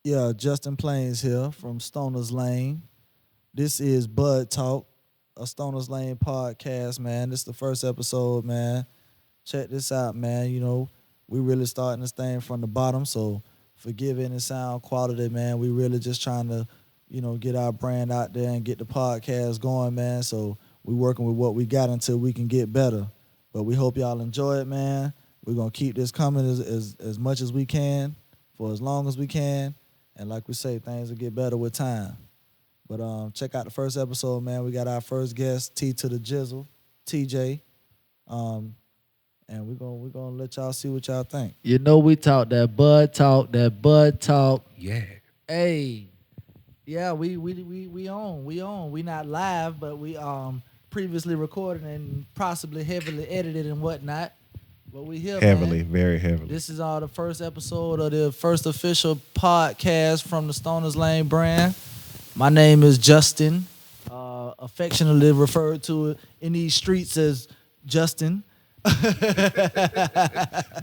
Yeah, Justin Plains here from Stoner's Lane. This is Bud Talk, a Stoner's Lane podcast, man. This is the first episode, man. Check this out, man. We really starting this thing from the bottom, so forgive any sound quality, man. We really just trying to, get our brand out there and get the podcast going, man. So we working with what we got until we can get better. But we hope y'all enjoy it, man. We're gonna keep this coming as much as we can for as long as we can. And like we say, things will get better with time. But check out the first episode, man. We got our first guest, T to the Jizzle, TJ. Um, and we're gonna let y'all see what y'all think. You know we talk that bud talk, that bud talk. Yeah. Hey, yeah, we on. We not live, but we previously recorded and possibly heavily edited and whatnot. But we here, Heavily, man. very heavily. This is the first episode of the first official podcast from the Stoner's Lane brand. My name is Justin, affectionately referred to in these streets as Justin.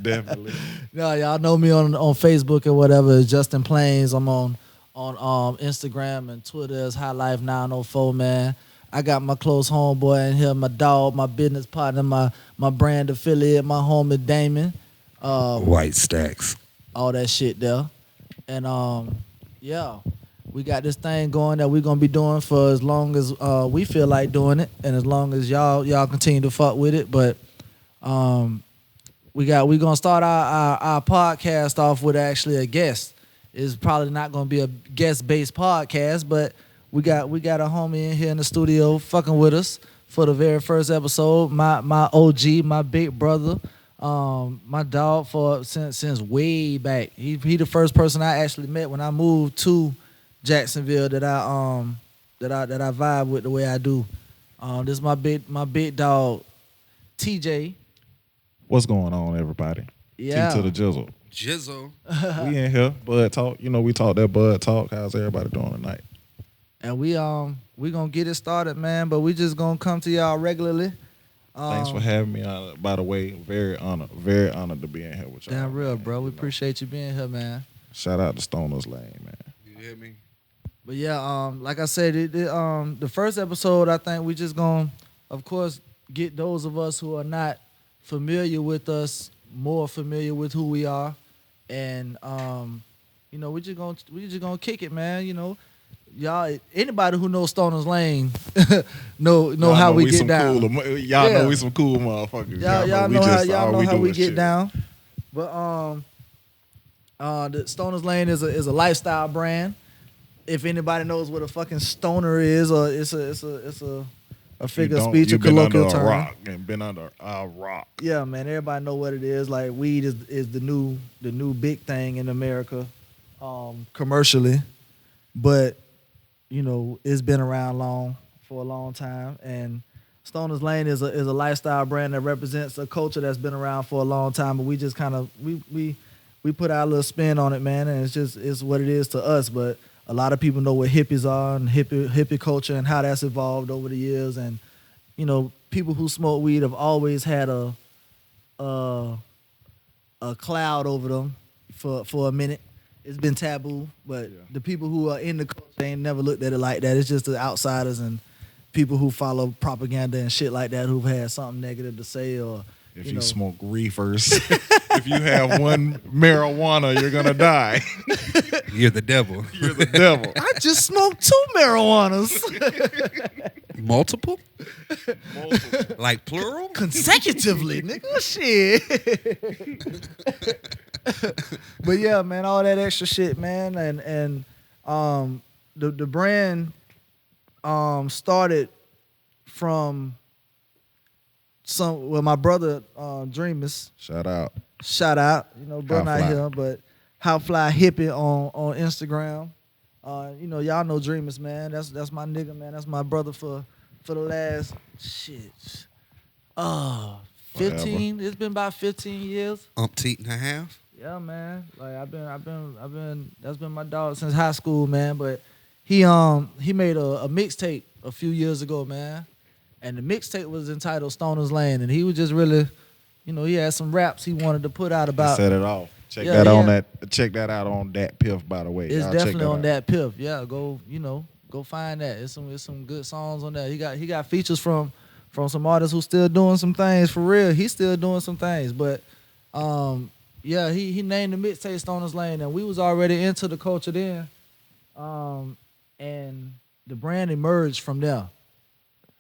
Definitely. No, y'all know me on Facebook or whatever. It's Justin Plains. I'm on Instagram and Twitter as High Life 904, man. I got my close homeboy in here, my dog, my business partner, my brand affiliate, my homie Damon. White stacks. All that shit there. And yeah, we got this thing going that we're gonna be doing for as long as we feel like doing it, and as long as y'all continue to fuck with it. But we gonna start our podcast off with actually a guest. It's probably not gonna be a guest based podcast, but we got a homie in here in the studio fucking with us for the very first episode. My OG, my big brother, my dog since way back. He the first person I actually met when I moved to Jacksonville that I vibe with the way I do. This is my big dog, TJ. What's going on, everybody? Yeah. T to the Jizzle. Jizzle. We in here, Bud Talk. We talk that Bud Talk. How's everybody doing tonight? And we gonna get it started, man. But we just gonna come to y'all regularly. Thanks for having me on. By the way, very honored to be in here with y'all. Damn real, man. bro. We appreciate you being here, man. Shout out to Stoner's Lane, man. You hear me? But yeah, like I said, the first episode, I think we just gonna, of course, get those of us who are not familiar with us more familiar with who we are, and we just gonna kick it, man. Y'all, anybody who knows Stoner's Lane know how we get down. Y'all know we some cool motherfuckers. Y'all know how we get down. But the Stoner's Lane is a lifestyle brand. If anybody knows what a fucking stoner is, or it's a figure of speech, a colloquial term. Rock and been under a rock. Yeah, man. Everybody know what it is. Like weed is the new big thing in America, commercially, but it's been around for a long time. And Stoner's Lane is a lifestyle brand that represents a culture that's been around for a long time. But we just kind of we put our little spin on it, man. And it's what it is to us. But a lot of people know what hippies are and hippie culture and how that's evolved over the years. And people who smoke weed have always had a cloud over them for a minute. It's been taboo, but the people who are in the culture ain't never looked at it like that. It's just the outsiders and people who follow propaganda and shit like that who've had something negative to say, or if you smoke reefers, if you have one marijuana, you're gonna die. You're the devil. You're the devil. I just smoked 2 marijuanas. Multiple? Like plural? Consecutively, nigga. Shit. But yeah, man, all that extra shit, man, and the brand started from my brother Dreamers. Shout out. Bro not here, but How Fly Hippie on Instagram. Y'all know Dreamers, man. That's my nigga, man. That's my brother for the last 15. It's been about 15 years. Umpteen and a half. Yeah, man. Like I've been. That's been my dog since high school, man. But he made a mixtape a few years ago, man. And the mixtape was entitled Stoner's Lane, and he was just really, he had some raps he wanted to put out about. Set it off. Check Yeah, that on yeah. that. Check that out on that piff. By the way, It's Y'all check definitely on out. that piff. Yeah, go find that. It's some good songs on there. He got features from some artists who still doing some things for real. He's still doing some things, but yeah, he named the mixtape Stoners Lane, and we was already into the culture then, and the brand emerged from there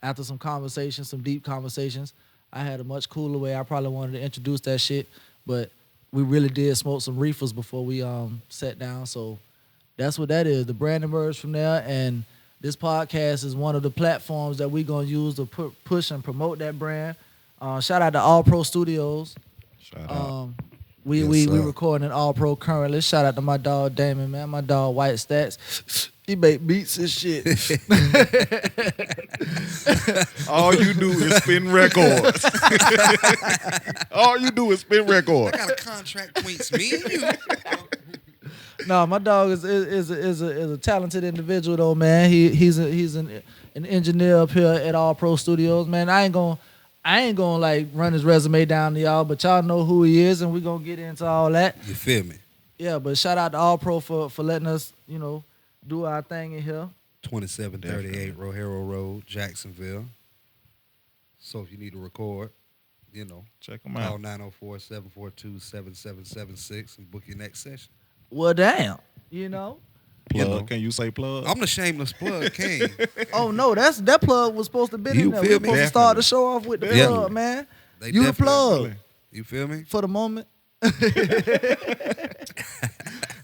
after some conversations, some deep conversations. I had a much cooler way. I probably wanted to introduce that shit, but we really did smoke some reefers before we sat down. So that's what that is. The brand emerged from there, and this podcast is one of the platforms that we're gonna use to push and promote that brand. Shout out to All Pro Studios. Shout out. We Yes, we sir. recording in All Pro currently. Shout out to my dog Damon, man. My dog White Stats. He make beats and shit. All you do is spin records. All you do is spin I records. got a contract between me and you. No, my dog is a talented individual though, man. He's an engineer up here at All Pro Studios, man. I ain't gonna like run his resume down to y'all, but y'all know who he is, and we gonna get into all that. You feel me? Yeah, but shout out to All Pro for letting us, do our thing in here. 2738 Rohero Road, Jacksonville. So if you need to record, Check them call out. 904-742-7776 and book your next session. Well, damn, Plug. You know. Can you say plug? I'm the shameless plug king. Oh no, that plug was supposed to be You in there. We feel were me? supposed to start the show off with the Yeah. plug, man. They You the definitely- plug You feel me? for the moment.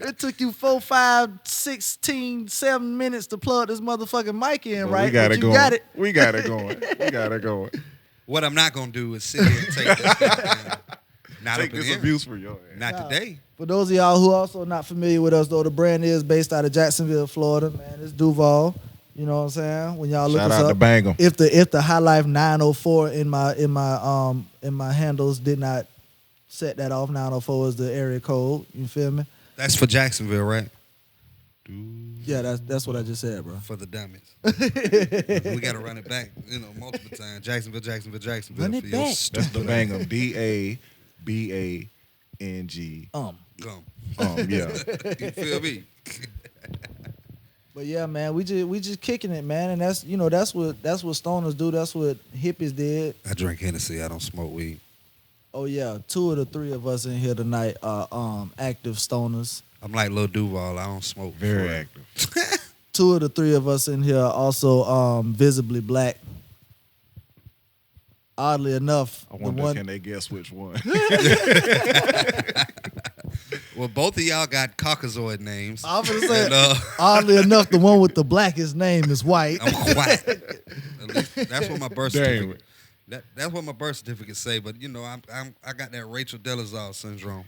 It took you 4, 5, 16, 7 minutes to plug this motherfucking mic in, But right? We got But it you going. got it. We got it going. We got it going. What I'm not gonna do is sit here and take this. Not Take up in this here. abuse for your ass. Not Nah. today. For those of y'all who also not familiar with us, though, the brand is based out of Jacksonville, Florida. Man, it's Duval. You know what I'm saying? When y'all look Shout us out to up, Bangum. if the High Life 904 in my handles did not set that off, 904 is the area code. You feel me? That's for Jacksonville, right? Yeah, that's what I just said, bro. For the dummies. We gotta run it back, multiple times. Jacksonville, Jacksonville, Jacksonville. Run it for your back. That's the stupid Bangum. DABANG. gum. Yeah. You feel me? But yeah, man, we just kicking it, man, and that's what stoners do. That's what hippies did. I drink Hennessy. I don't smoke weed. Oh yeah, 2 of the 3 of us in here tonight are active stoners. I'm like Lil Duval. I don't smoke. Very for real. active. 2 of the 3 of us in here are also visibly black. Oddly enough, I the wonder, one can they guess which one? Well, both of y'all got Caucasoid names. I was gonna say, And, oddly enough, the one with the blackest name is white. I'm white. At least that's what my birth Damn certificate. it. That's what my birth certificate say. But I got that Rachel Dolezal syndrome.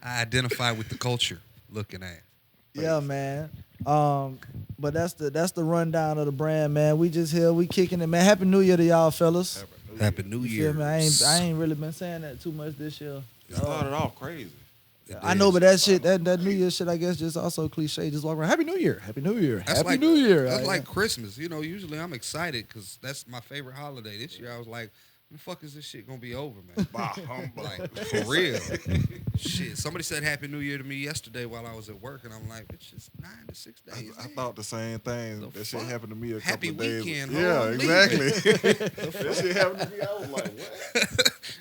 I identify with the culture looking at. Yeah, man. But that's the rundown of the brand, man. We just here, we kicking it, man. Happy New Year to y'all, fellas. Happy New You Year. feel me? I ain't really been saying that too much this year. It started off crazy. I know, but that shit, that New Year shit, I guess, just also cliche. Just walk around, Happy New Year, Happy New Year, That's Happy like, New Year. That's like Christmas. Usually I'm excited because that's my favorite holiday. This year I was like, when the fuck is this shit gonna be over, man? Bah, humbug. Like, for real. Shit. Somebody said Happy New Year to me yesterday while I was at work, and I'm like, it's just 9 to 6 days. I man. thought the same thing. The That shit fuck? happened to me a Happy couple of days. weekend, ho, Yeah, I'm exactly. leaving. That shit happened to me. I was like, what?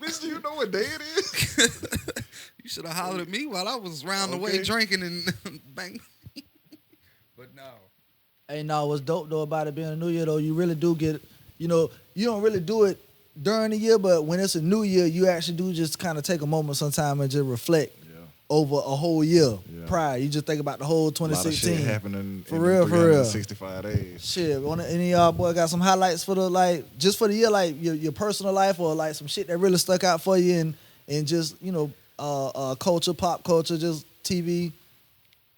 Bitch, do you know what day it is? You should have hollered at me while I was round the way Okay. drinking and bang. But no. Hey, no, what's dope though about it being a New Year though, you really do get, you don't really do it during the year, but when it's a new year, you actually do just kind of take a moment sometime and just reflect Yeah. over a whole year Yeah. prior. You just think about the whole A lot of 2016. shit happening For in real, for real. 365 days. Shit, any of y'all boy got some highlights for the just for the year, like your personal life or like some shit that really stuck out for you and just culture, pop culture, just TV.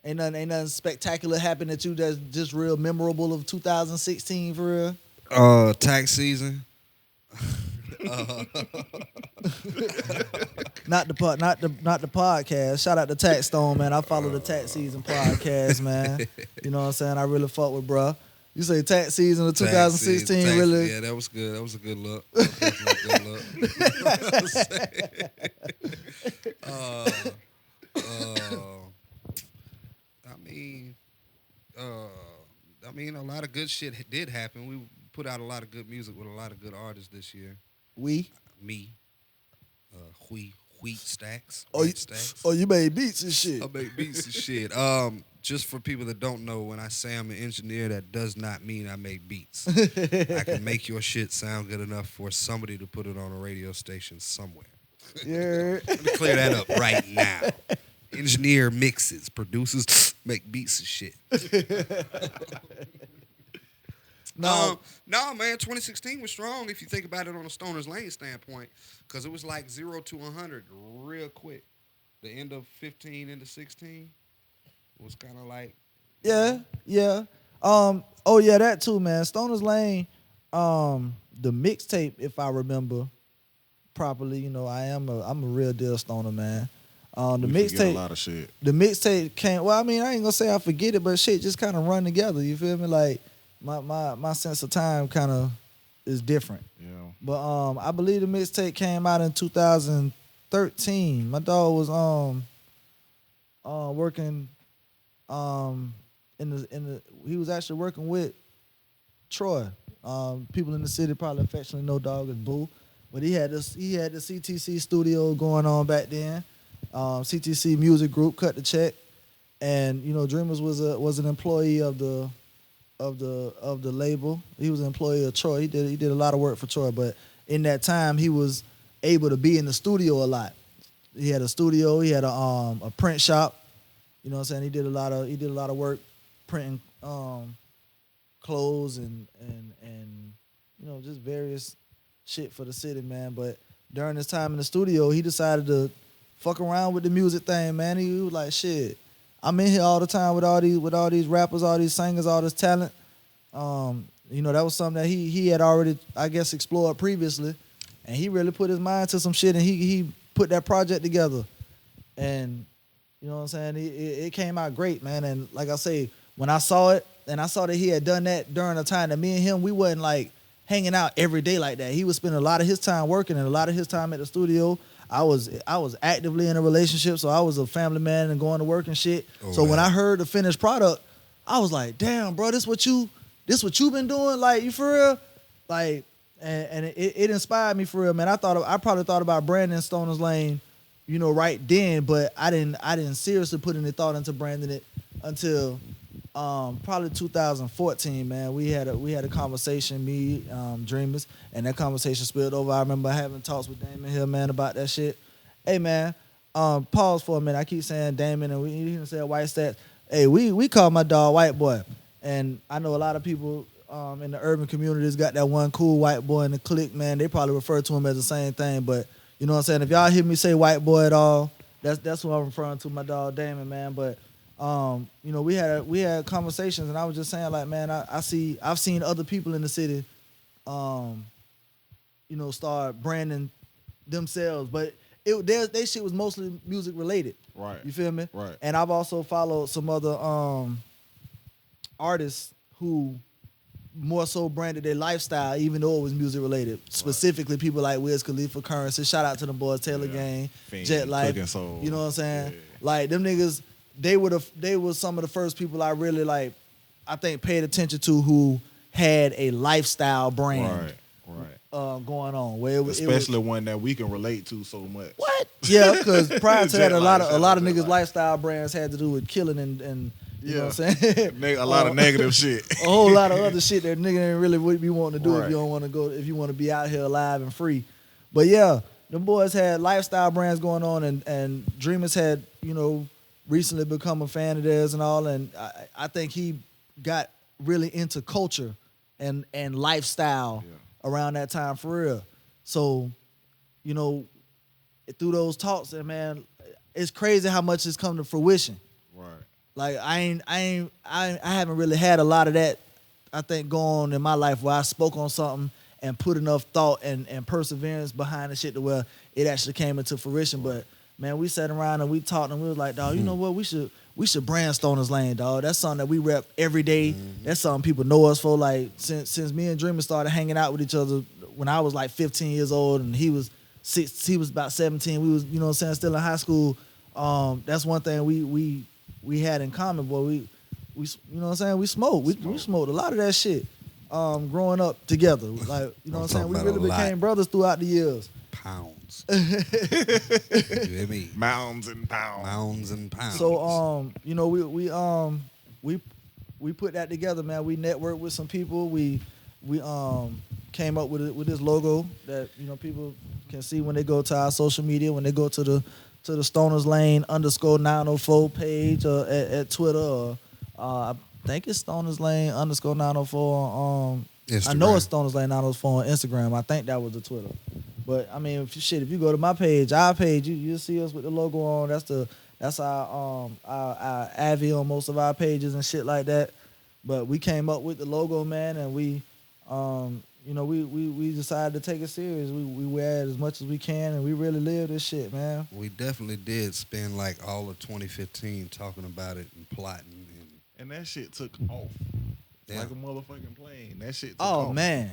Ain't nothing spectacular happened that you that's just real memorable of 2016 for real. Tax season. Not the podcast. Shout out to Tax Stone, man. I follow the Tax Season podcast, man. You know what I'm saying? I really fuck with bruh. You say tax season of Tax 2016 season, really? Yeah, that was good. That was a good look. That was definitely a good look. I mean, uh, a lot of good shit did happen. We put out a lot of good music with a lot of good artists this year. We? Me, wheat stacks, Oh, white stacks. you made beats and shit. I make beats and shit. Just for people that don't know, when I say I'm an engineer, that does not mean I make beats. I can make your shit sound good enough for somebody to put it on a radio station somewhere. Yeah. Let me clear that up right now. Engineer mixes, producers make beats and shit. No. No, man, 2016 was strong if you think about it on a Stoner's Lane standpoint, because it was like 0 to 100 real quick. The end of 15 into 16 was kind of like, Yeah. Oh yeah, that too, man. Stoner's Lane, the mixtape, if I remember properly, I'm a real deal stoner, man. The We forget a mixtape, lot of shit. the mixtape came. Well, I mean, I ain't gonna say I forget it, but shit just kind of run together. You feel me? Like my sense of time kind of is different. Yeah. But I believe the mixtape came out in 2013. My dog was working in the he was actually working with Troy. People in the city probably affectionately know dog as Boo. But he had the CTC studio going on back then. CTC Music Group cut the check, and Dreamers was an employee of the label. He was an employee of Troy. He did a lot of work for Troy, but in that time he was able to be in the studio a lot. He had a studio. He had a print shop. You know what I'm saying? He did a lot of work printing clothes and just various shit for the city, man. But during his time in the studio, he decided to fuck around with the music thing, man. He was like, shit, I'm in here all the time with all these rappers, all these singers, all this talent. That was something that he had already, I guess, explored previously, and he really put his mind to some shit, and he put that project together, and you know what I'm saying? It came out great, man. And like I say, when I saw it, and I saw that he had done that during a time that me and him, we wasn't like hanging out every day like that. He was spending a lot of his time working and a lot of his time at the studio. I was actively in a relationship, so I was a family man and going to work and shit. Oh, so man. when I heard the finished product, I was like, damn, bro, this what you been doing? Like, you for real? Like, and it inspired me for real, man. I probably thought about branding Stoner's Lane, right then, but I didn't seriously put any thought into branding it until probably 2014, man. We had a conversation, me, Dreamers, and that conversation spilled over. I remember having talks with Damon here, man, about that shit. Hey, man, pause for a minute. I keep saying Damon, and we even said White Stats. Hey, we call my dog White Boy, and I know a lot of people in the urban communities got that one cool white boy in the clique, man. They probably refer to him as the same thing, but you know what I'm saying? If y'all hear me say white boy at all, that's what I'm referring to, my dog Damon, man. But we had conversations, and I was just saying, like, man, I've seen other people in the city, start branding themselves, but they shit was mostly music related. Right. You feel me? Right. And I've also followed some other artists who more so branded their lifestyle, even though it was music related. Specifically, people like Wiz Khalifa, Currency. Shout out to them boys, Taylor Gang, Fiend, Jet Life. Cooking Soul. You know what I'm saying? Yeah. Like them niggas, they were some of the first people I really like. I think paid attention to who had a lifestyle brand. Right. Going on where Especially one that we can relate to so much. What? Yeah, because prior to that, Jet a lot of Life. niggas' lifestyle brands had to do with killing and you know what I'm saying? A lot of negative shit. A whole lot of other shit that nigga ain't really would be wanting to do if Right. you don't want to go, if you want to be out here alive and free. But yeah, them boys had lifestyle brands going on, and Dreamers had, recently become a fan of theirs and all, and I think he got really into culture and lifestyle around that time for real. So, through those talks, and man, it's crazy how much has come to fruition. Right. Like I haven't really had a lot of that, I think, go on in my life where I spoke on something and put enough thought and perseverance behind the shit to where it actually came into fruition. But man, we sat around and we talked and we was like, dog, you know what? We we should brand Stoners Lane, dog. That's something that we rep every day. That's something people know us for. Like since me and Dreamer started hanging out with each other when I was like 15 years old and he was about 17. We was, you know what I'm saying, still in high school. That's one thing we had in common, boy. We you know what I'm saying? We smoked. We smoked a lot of that shit. Growing up together, like, you know what I'm saying? We really became brothers throughout the years. Pounds. You hear me? Mounds and pounds. Mounds and pounds. So you know, we put that together, man. We networked with some people. We came up with this logo that, you know, people can see when they go to our social media, when they go to the Stoners Lane _904 page at Twitter, or I think it's Stoners Lane _904 on Instagram. I know it's Stoners Lane 904 on Instagram. I think that was the Twitter. But I mean, if you go to my page, our page, you'll see us with the logo on. That's our Avi on most of our pages and shit like that. But we came up with the logo, man, and we you know, we decided to take it serious. We wear it as much as we can, and we really live this shit, man. We definitely did spend like all of 2015 talking about it and plotting. And that shit took off. Yeah. Like a motherfucking plane. That shit took Oh off. man,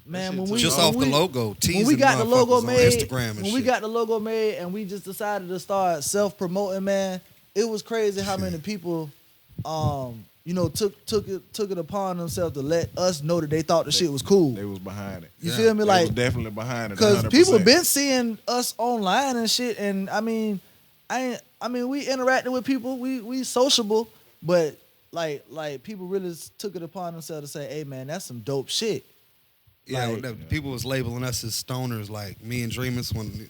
Man, when we Just when off we, the logo, when teasing we got the logo motherfuckers on made, Instagram and when shit. we got the logo made, and we just decided to start self-promoting, man, it was crazy how many people, you know, took it upon themselves to let us know that they thought the shit was cool. They was behind it. You Yeah. feel me? They Like, was definitely behind it. because 100%. people been seeing us online and shit, and I mean, we interacting with people, we sociable, but like people really took it upon themselves to say, hey man, that's some dope shit. Yeah, Like, people was labeling us as stoners, like me and Dreamers, when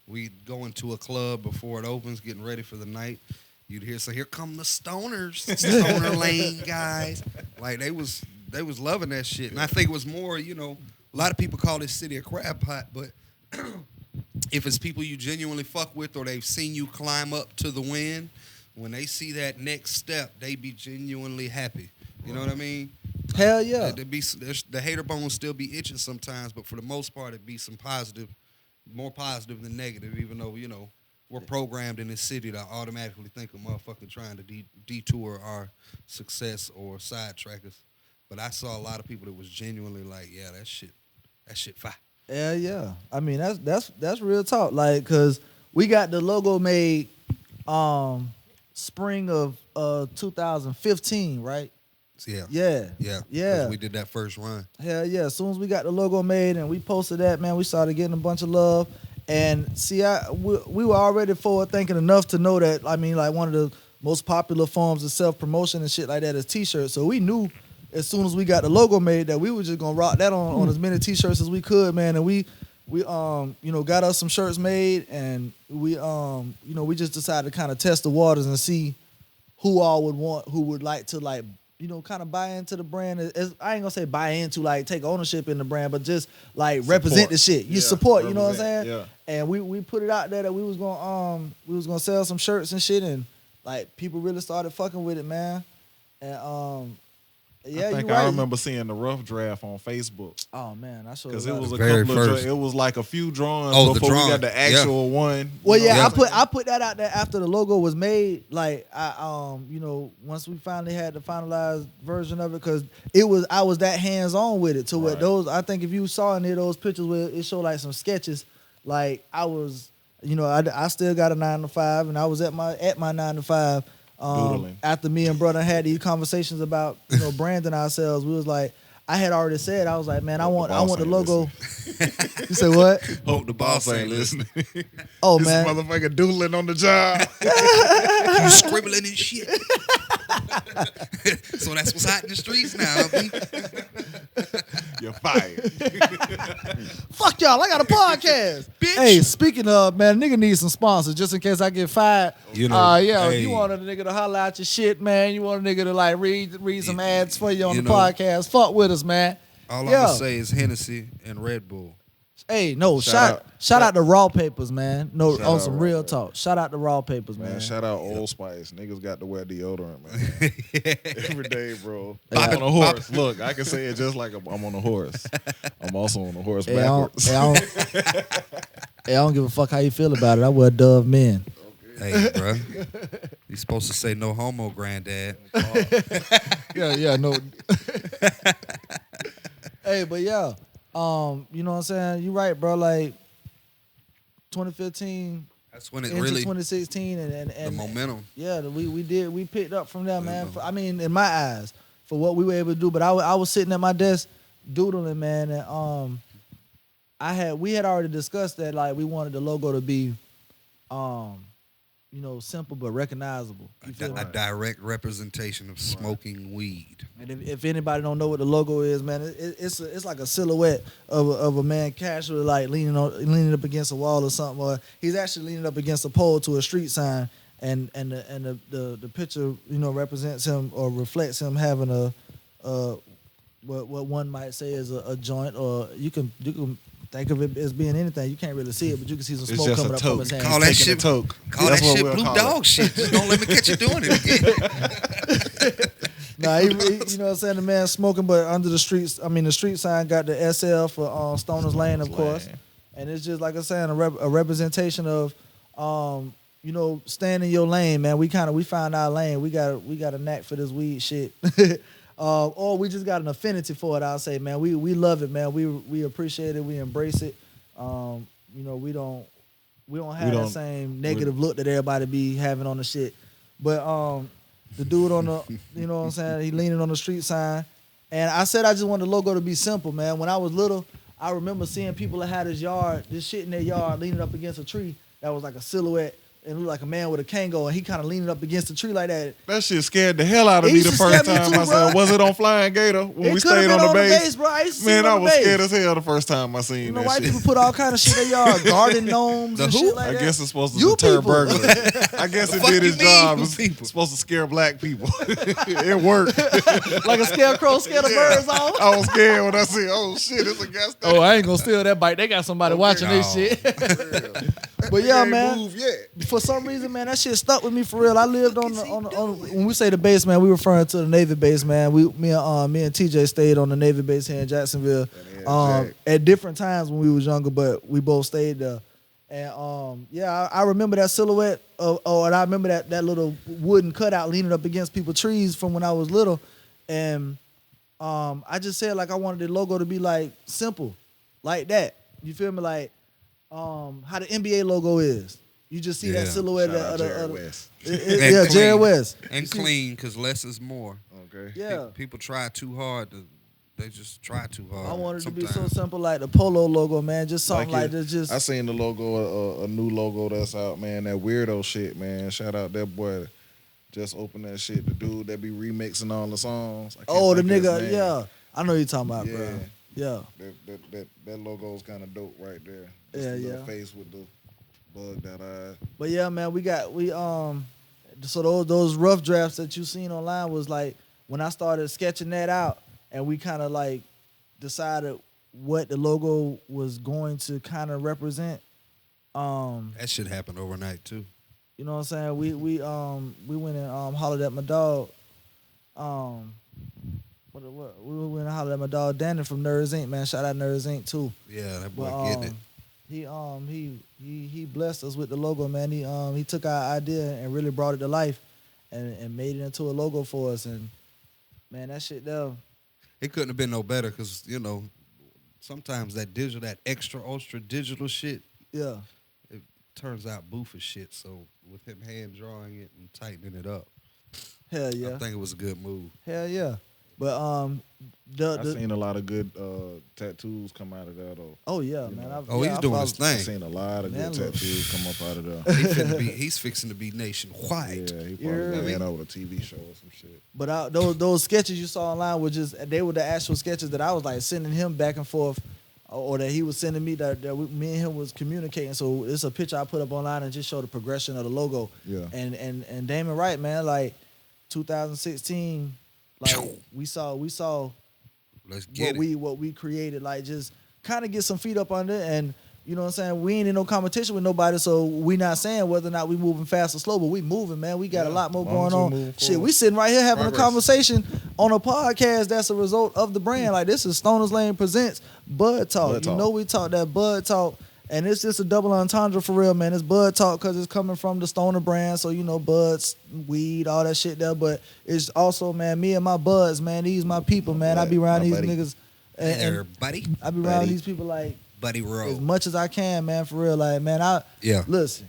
we go into a club before it opens, getting ready for the night. You'd hear, so here come the stoners, Stoner Lane guys. Like they was loving that shit, and I think it was more, you know, a lot of people call this city a crab pot, but if it's people you genuinely fuck with or they've seen you climb up to the win, when they see that next step, they be genuinely happy. You know what I mean? Hell yeah. The hater bone will still be itching sometimes, but for the most part, it be some positive, more positive than negative, even though, you know, we're programmed in this city to automatically think of motherfucking trying to detour our success or sidetrack us. But I saw a lot of people that was genuinely like, yeah, that shit fire. Hell yeah. I mean, that's real talk. Like, cause we got the logo made spring of 2015, right? Yeah. Yeah. Yeah. Yeah. 'Cause we did that first run. Hell yeah. As soon as we got the logo made and we posted that, man, we started getting a bunch of love. And see, we were already forward thinking enough to know that, I mean, like one of the most popular forms of self-promotion and shit like that is t-shirts. So we knew as soon as we got the logo made that we were just gonna rock that on as many t-shirts as we could, man. And we you know, got us some shirts made, and we you know, we just decided to kind of test the waters and see who would like to, like, you know, kind of buy into the brand. I ain't gonna say buy into, like take ownership in the brand, but just like represent the shit. You support, you know what I'm saying? Yeah. And we put it out there that we was gonna sell some shirts and shit, and like people really started fucking with it, man. And yeah, I think you right. I remember seeing the rough draft on Facebook. Oh man, I showed Because it was a Very couple of first. it was like a few drawings Oh, the before we drawing. got the actual one. Well, You know yeah, what I'm saying? I put that out there after the logo was made. Like I you know, once we finally had the finalized version of it, because I was that hands on with it. To what Right. those, I think if you saw any of those pictures where it showed like some sketches, like I was, you know, I still got a 9 to 5, and I was at my 9 to 5. Doodling. After me and brother had these conversations about, you know, branding ourselves, we was like, I had already said, I was like, man, I want boss the ain't logo. You say what? Hope the boss ain't listening. Oh This man, motherfucker doodling on the job. You scribbling and shit. So that's what's hot in the streets now, B. You're fired. fuck y'all, I got a podcast. Bitch. Hey, speaking of, man, nigga needs some sponsors just in case I get fired. You know, Yeah, if hey. you want a nigga to holler out your shit, man, you want a nigga to like read some ads for you on You the know. podcast, fuck with us, man. All I'm Yeah. gonna say is Hennessy and Red Bull. Hey, no, Shout shout out to Raw Papers, man. No, Shout on out some Raw real Papers. talk. Shout out to Raw Papers, man. Man, shout out Old Spice. Niggas got to wear deodorant, man. Every day, bro. Yeah. I'm on a horse. Look, I can say it just like I'm on a horse. I'm also on a horse Hey, I backwards. don't give a fuck how you feel about it. I wear Dove Men. Hey, bro. You supposed to say no homo, granddad. Yeah, no. Hey, but yeah, you know what I'm saying? You right, bro. Like 2015 That's when it into really 2016, and the momentum. yeah, we picked up from there, man. know. I mean, in my eyes, for what we were able to do. But I was sitting at my desk doodling, man, and we had already discussed that like we wanted the logo to be, simple but recognizable. You feel me? A direct representation of smoking weed. And if anybody don't know what the logo is, man, it's like a silhouette of a man casually like leaning up against a wall or something, or he's actually leaning up against a pole to a street sign, and the picture represents him or reflects him having what one might say is a joint, or you can think of it as being anything. You can't really see it, but you can see some It's smoke just coming a up from toke. his hand. Call that Taking shit. a toke. Call That's that what shit we'll blue call dog it. shit. Just don't let me catch you doing it again. Nah, he, you know what I'm saying? The man smoking, but under the streets, the street sign got the SL for Stoners Lane, of course. And it's just, like I'm saying, a representation of, staying in your lane, man. We found our lane. We got a knack for this weed shit. Or we just got an affinity for it, I'll say, man. We love it, man. We appreciate it. We embrace it. We don't have that same negative look that everybody be having on the shit. But the dude on the, you know what I'm saying, he leaning on the street sign. And I said I just wanted the logo to be simple, man. When I was little, I remember seeing people that had this shit in their yard leaning up against a tree that was like a silhouette and looked like a man with a Kango, and he kind of leaning up against the tree like that. That shit scared the hell out of It me used the to first scare me time too, I said, bro. was it on Flying Gator when It we could've stayed been on the base? bro. I used to see Man, it on I the was base. scared as hell the first time I seen that White shit. people put all kind of shit in their yard, garden gnomes The and who? shit like I that. guess it's supposed to You deter people. burglars. I guess it fuck did you its mean, job. you It's people? supposed to scare black people. It worked. Like a scarecrow scare the birds off. I was scared when I said, oh shit, it's a gas station. Oh, I ain't gonna steal that bike. They got somebody watching this No. shit. That But nigga yeah, ain't man. moved yet. For some reason, man, that shit stuck with me for real. I lived on when we say the base, man, we referring to the Navy base, man. Me and TJ stayed on the Navy base here in Jacksonville. At different times when we was younger, but we both stayed there. And I remember that silhouette and I remember that little wooden cutout leaning up against people's trees from when I was little. And I just said like I wanted the logo to be like simple, like that. You feel me? Like how the NBA logo is. You just see that Yeah. silhouette Shout out of Jared the West. yeah, Jared West. And clean, because less is more. Okay. Yeah. People try too hard. They just try too hard. I wanted it to be so sometimes. simple, like the polo logo, man. Just something like it. that. Just I seen the logo, a new logo that's out, man. That weirdo shit, man. Shout out that boy. Just open that shit. The dude that be remixing all the songs. I can't the think of his nigga, name. yeah. I know you're talking about, Yeah. bro. Yeah. That logo is kind of dope right there. Yeah, the little yeah. face with the bug that eye. But yeah, man, so those rough drafts that you seen online was like when I started sketching that out, and we kind of like decided what the logo was going to kind of represent. That shit happened overnight too. You know what I'm saying? We went and hollered at my dog. We went and hollered at my dog Danny from Nerds Inc. Man, shout out Nerds Inc. too. Yeah, that boy But getting it. he blessed us with the logo, man. He took our idea and really brought it to life, and made it into a logo for us. And man, that shit there. It couldn't have been no better because sometimes that extra ultra digital shit Yeah. turns out boof as shit. So with him hand drawing it and tightening it up, Hell yeah. I think it was a good move. Hell yeah. But I seen a lot of good tattoos come out of that though. oh yeah, You man. know. He's doing his I thing. seen a lot of Man, good look. tattoos come up out of there. He's fixing to be nationwide. Yeah, he Yeah. probably got that over a TV show or some shit. But those sketches you saw online were they were the actual sketches that I was like sending him back and forth, or that he was sending me me and him was communicating. So it's a picture I put up online and just show the progression of the logo. Yeah. And Damon Wright, man, like 2016, like we saw Let's get what we created, like just kind of get some feet up under, and you know what I'm saying, we ain't in no competition with nobody, so we not saying whether or not we moving fast or slow, but we moving, man. We got a lot more as long going as we on. moving Shit, forward. we sitting right here having Progress. a conversation on a podcast that's a result of the brand. Like this is Stoners Lane presents Bud Talk. Bud You Talk. know we talk that Bud Talk, And it's just a double entendre for real, man. It's Bud Talk because it's coming from the Stoner brand. So, you know, buds, weed, all that shit there. But it's also, man, me and my buds, man, these my people, man. I be around My these buddy. niggas. And Everybody, I be around Buddy. these people like buddy, as roll. much as I can, man, for real. Like, man, Yeah. listen.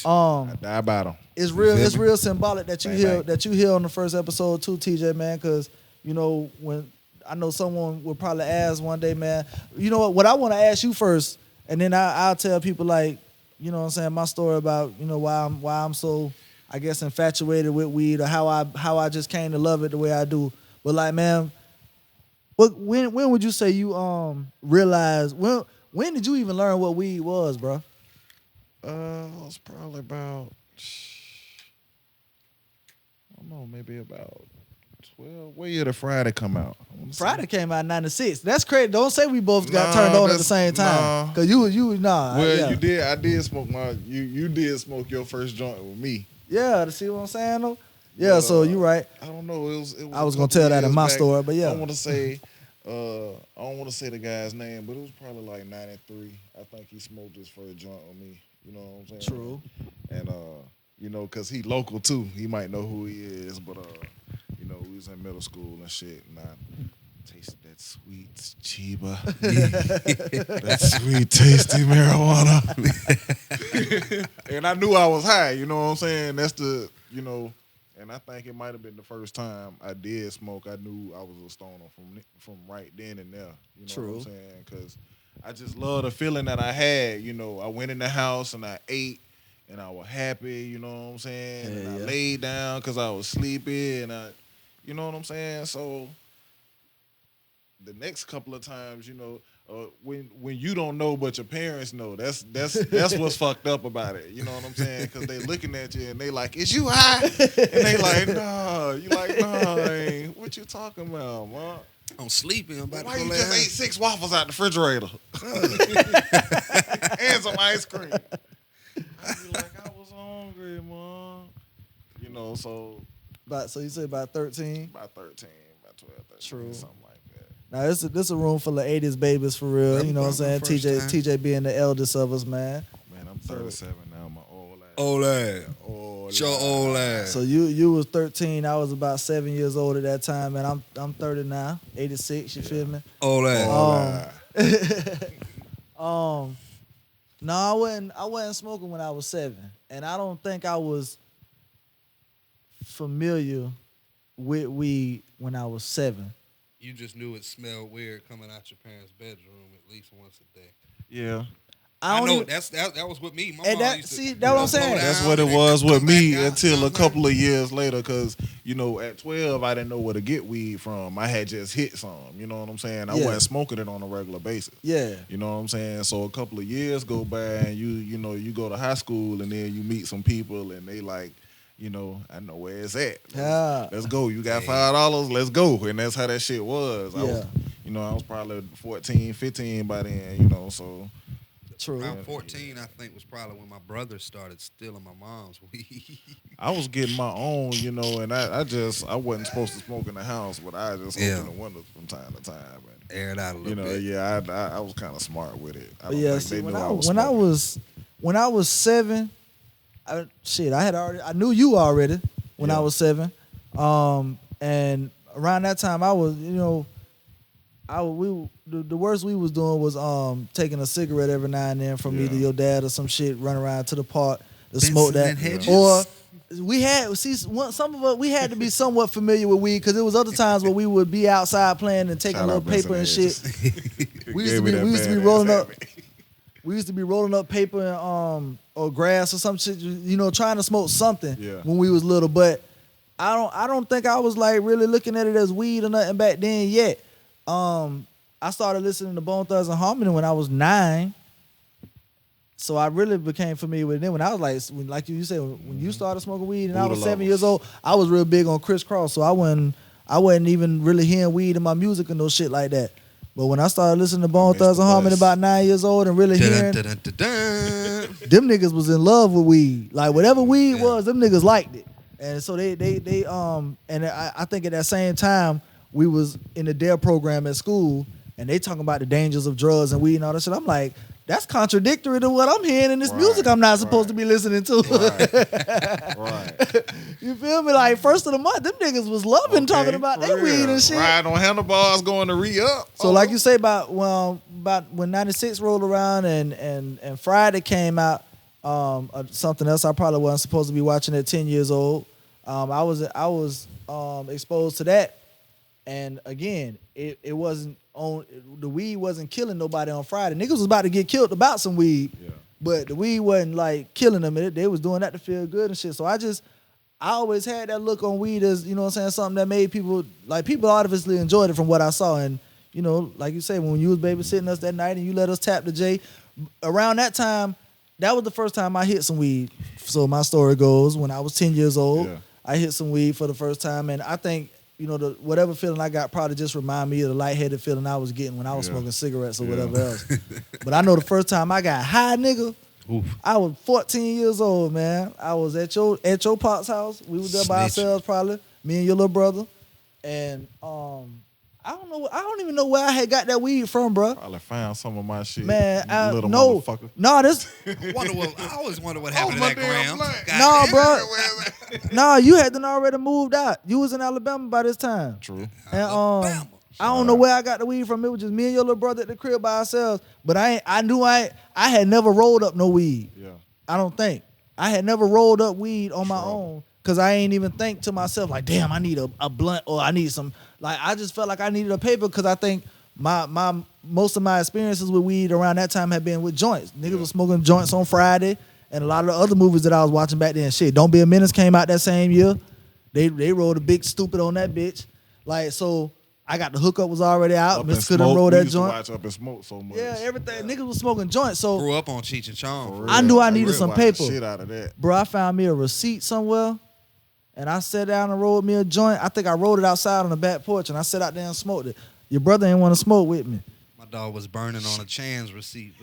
I die about them. It's real. feel It's me? real symbolic that you Bang, hear bang. that you hear on the first episode too, TJ, man. Because you know when I know someone would probably ask one day, man. You know what? What I want to ask you first, and then I'll tell people like, you know what I'm saying, my story about you know why I'm so I guess infatuated with weed or how I just came to love it the way I do. But like, man, when would you say you realized when did you even learn what weed was, bro? It was probably about, I don't know, maybe about 12. What year did Friday come out? I wanna say- Friday came out in '96. That's crazy. Don't say we both got Nah, turned on at the that's- same time. nah. Cause you nah. Well, yeah. you did. I did smoke you did smoke your first joint with me. Yeah, to see what I'm saying though. Yeah, so you right. I don't know. It was I was a gonna couple tell that in years my back. story, but yeah. I don't want to say. I don't want to say the guy's name, but it was probably like '93. I think he smoked his first joint with me. You know what I'm saying? True. And you know, cause he local too. He might know who he is, but you know, we was in middle school and shit, and I tasted that sweet chiba, that sweet tasty marijuana, and I knew I was high. You know what I'm saying? That's the you know. And I think it might have been the first time I did smoke. I knew I was a stoner from right then and there. You know True. what I'm saying? Because I just love the feeling that I had. You know, I went in the house and I ate and I was happy. You know what I'm saying? Yeah, and I yeah. laid down because I was sleepy and you know what I'm saying? So the next couple of times, you know, when you don't know but your parents know, that's what's fucked up about it. You know what I'm saying? Because they looking at you and they like, is you high? And they like, nah. You like, nah, I ain't. What you talking about, man? I'm sleeping. I'm about Why to go you lay just down. ate 6 waffles out the refrigerator and some ice cream? I be like, I was hungry, man. You know, so So you said about 13. about 13, about 12, 13, True. something like that. Now this a room full of '80s babies for real. That You know what I'm was saying? my first time. TJ being the eldest of us, man. Man, I'm 37 now. My old ass. Old ass. Old Your old ass. So you was 13. I was about 7 years old at that time, and I'm 30 now, 86. You feel me? Old ass. Old ass. No, I wasn't smoking when I was 7, and I don't think I was familiar with weed when I was 7. You just knew it smelled weird coming out your parents' bedroom at least once a day. Yeah. I I don't know even- that was with me. My And mom that- used to, see, that's what I'm slow saying. down That's what it and was with come me back out, until a something. couple of years later, because, you know, at 12, I didn't know where to get weed from. I had just hit some, you know what I'm saying? I Yeah. wasn't smoking it on a regular basis. Yeah. You know what I'm saying? So a couple of years go by and you know, you go to high school and then you meet some people and they like, you know, I know where it's at. Yeah. Let's go. You got $5, let's go. And that's how that shit was. I was, Yeah. you know, I was probably 14, 15 by then, you know, so True. Around 14, I think, was probably when my brother started stealing my mom's weed. I was getting my own, you know, and I wasn't supposed to smoke in the house, but I just Yeah. opened the windows from time to time. And, Air it out a little you know, bit. yeah, I was kind of smart with it. I But don't yeah, think see, they when knew I smoking. when I was 7, I knew you already when I Yeah. was 7, and around that time I was, you know, the worst we was doing was taking a cigarette every now and then from Yeah. either your dad or some shit, run around to the park to Benson smoke that, and Hedges. or we had some of us we had to be somewhat familiar with weed because there was other times where we would be outside playing and taking Shout a little out Benson paper and shit. Hedges. We used to Gave me be that badass rolling up. habit. We used to be rolling up paper and or grass or some shit, you know, trying to smoke something Yeah. when we was little. But I don't think I was like really looking at it as weed or nothing back then yet. I started listening to Bone Thugs and Harmony when I was 9. So I really became familiar with it then when I was like you said, when you started smoking weed and I was Buddha 7 lovers. years old, I was real big on crisscross. So I wasn't even really hearing weed in my music and no shit like that. But when I started listening to Bone Mr. Thugs and Harmony Bus. about 9 years old and really hearing Dun-dun-dun-dun-dun. them niggas was in love with weed. Like whatever weed Yeah. was, them niggas liked it. And so they and I think at that same time we was in the DARE program at school and they talking about the dangers of drugs and weed and all that shit. I'm like, that's contradictory to what I'm hearing in this music I'm not supposed to be listening to. Right. You feel me? Like first of the month, them niggas was loving talking about for their real. weed and shit. Riding on handlebars, going to re-up. So like you say about when 96 rolled around and Friday came out, something else I probably wasn't supposed to be watching at 10 years old. I was exposed to that, and again, it wasn't on the weed wasn't killing nobody on Friday. Niggas was about to get killed about some weed, but the weed wasn't like killing them. They was doing that to feel good and shit. So I always had that look on weed as, you know what I'm saying, something that made people obviously enjoyed it from what I saw. And, you know, like you say, when you was babysitting us that night and you let us tap the J, around that time, that was the first time I hit some weed. So my story goes, when I was 10 years old, I hit some weed for the first time. And I think, you know, whatever feeling I got probably just remind me of the lightheaded feeling I was getting when I was smoking cigarettes or whatever else. But I know the first time I got high, nigga, I was 14 years old, man. I was at your pop's house. We was there by ourselves probably, me and your little brother. And I don't even know where I had got that weed from, bro. Probably found some of my shit. Man, little no, motherfucker. no, this. I always wonder what happened to that gram. No, bro. No, you hadn't already moved out. You was in Alabama by this time. True. And I don't know where I got the weed from. It was just me and your little brother at the crib by ourselves. But I had never rolled up no weed. Yeah. I don't think. I had never rolled up weed on my own because I ain't even think to myself like, damn, I need a blunt or I need some. Like, I just felt like I needed a paper because I think my most of my experiences with weed around that time had been with joints. Niggas was smoking joints on Friday, and a lot of the other movies that I was watching back then. Shit, Don't Be a Menace came out that same year. They rolled a big stupid on that bitch. Like, so I got the hookup was already out. Miss couldn't roll that joint. Watch Up and Smoke so much. Yeah, everything. Niggas was smoking joints. So grew up on Cheech and Chong. I knew I needed some paper. Shit out of that. Bro, I found me a receipt somewhere. And I sat down and rolled me a joint. I think I rolled it outside on the back porch, and I sat out there and smoked it. Your brother ain't want to smoke with me. My dog was burning on a Chan's receipt.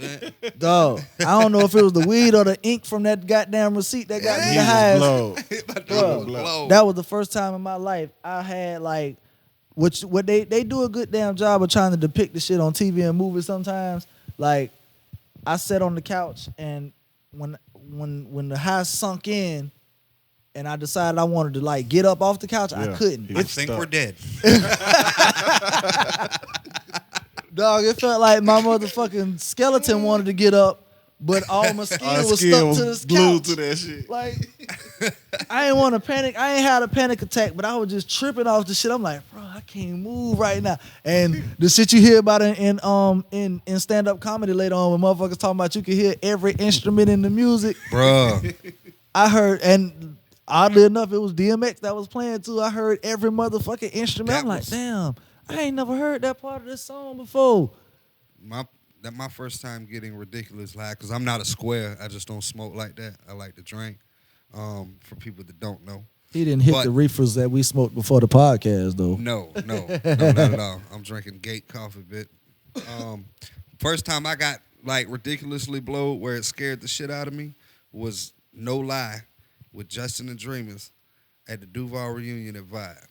Dog, I don't know if it was the weed or the ink from that goddamn receipt that got me the highest. Bro, that was the first time in my life I had like, what they do a good damn job of trying to depict the shit on TV and movies sometimes. Like, I sat on the couch, and when the high sunk in, and I decided I wanted to like get up off the couch, I couldn't. I think we're dead. Dog, it felt like my motherfucking skeleton wanted to get up, but all my skin was stuck to the glued couch. to that shit. Like, I ain't want to panic. I ain't had a panic attack, but I was just tripping off the shit. I'm like, bro, I can't move right now. And the shit you hear about in stand up comedy later on, when motherfuckers talking about you can hear every instrument in the music, Bro. I heard, and oddly enough, it was DMX that was playing too. I heard every motherfucking instrument. I'm like, damn, I ain't never heard that part of this song before. My first time getting ridiculous high, because I'm not a square. I just don't smoke like that. I like to drink. For people that don't know. He didn't hit the reefers that we smoked before the podcast, though. No, not at all. I'm drinking Gate coffee, bit. First time I got like ridiculously blowed where it scared the shit out of me was, no lie, with Justin and Dreamers at the Duval reunion at Vibe.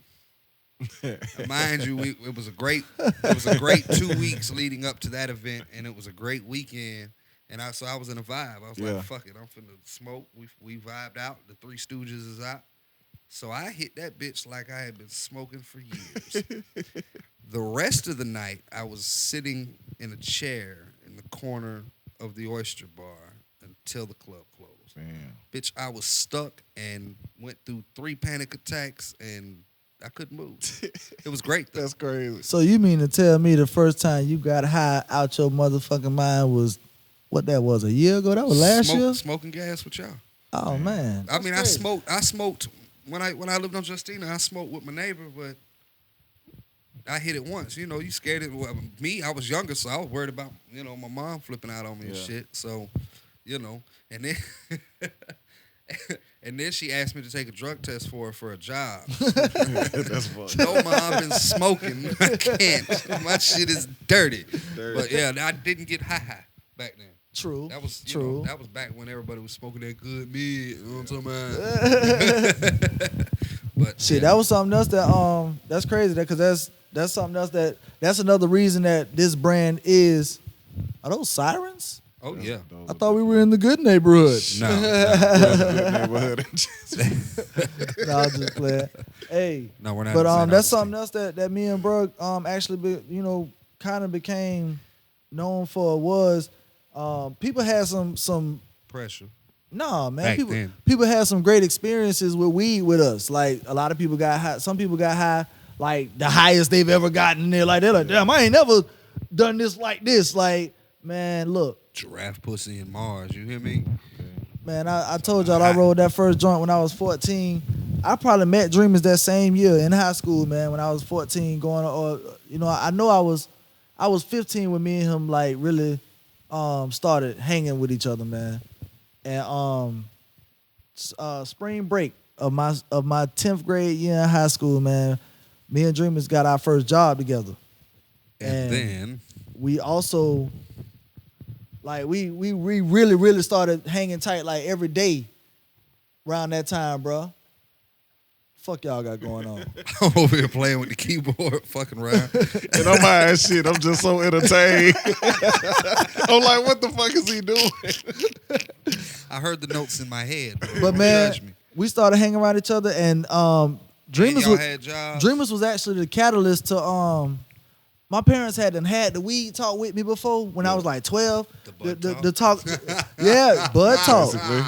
Mind you, it was a great 2 weeks leading up to that event, and it was a great weekend. And I was in a vibe. I was like, fuck it, I'm finna smoke. We vibed out. The Three Stooges is out. So I hit that bitch like I had been smoking for years. The rest of the night, I was sitting in a chair in the corner of the Oyster Bar until the club closed. Damn. Bitch, I was stuck and went through 3 panic attacks, and I couldn't move. It was great, though. That's crazy. So you mean to tell me the first time you got high out your motherfucking mind was, what that was, a year ago? That was last year? Smoking gas with y'all. Oh, man. I mean, crazy. I smoked when I lived on Justina. I smoked with my neighbor, but I hit it once. You know, you scared it. Well, me, I was younger, so I was worried about, you know, my mom flipping out on me and shit. So, you know, and then and then she asked me to take a drug test for her for a job. That's funny. No, mom, I've been smoking. I can't. My shit is dirty. But yeah, I didn't get high back then. True. That was true. That was back when everybody was smoking that good mid. You know what I'm talking about? But shit, that was something else that that's crazy. Because that's something else that's another reason that this brand is. Are those sirens? Oh yeah. I thought we were in the good neighborhood. No. Good neighborhood. No, I'm just playing. Hey, No, we're not. but in St. that's Augustine. something else that me and Brooke actually kind of became known for was people had some Pressure. nah, man. Back People then. people had some great experiences with weed with us. Like a lot of people got high. Some people got high, like the highest they've ever gotten. They're like, damn, I ain't never done this like this. Like, man, look, Giraffe pussy in Mars. You hear me? man, I told y'all I rolled that first joint when I was 14. I probably met Dreamers that same year in high school, man. When I was 14, I know I was 15 when me and him like really started hanging with each other, man. And spring break of my 10th grade year in high school, man, me and Dreamers got our first job together. And then We also like we really started hanging tight like every day around that time, bro. Fuck y'all got going on. I'm over here playing with the keyboard, fucking around. And I'm high as shit. I'm just so entertained. I'm like, what the fuck is he doing? I heard the notes in my head. But Don't man, judge me. we started hanging around each other, and Dreamers y'all was had jobs. Dreamers was actually the catalyst to my parents had the weed talk with me before when I was like 12. The talk, yeah, bud talk. Basically.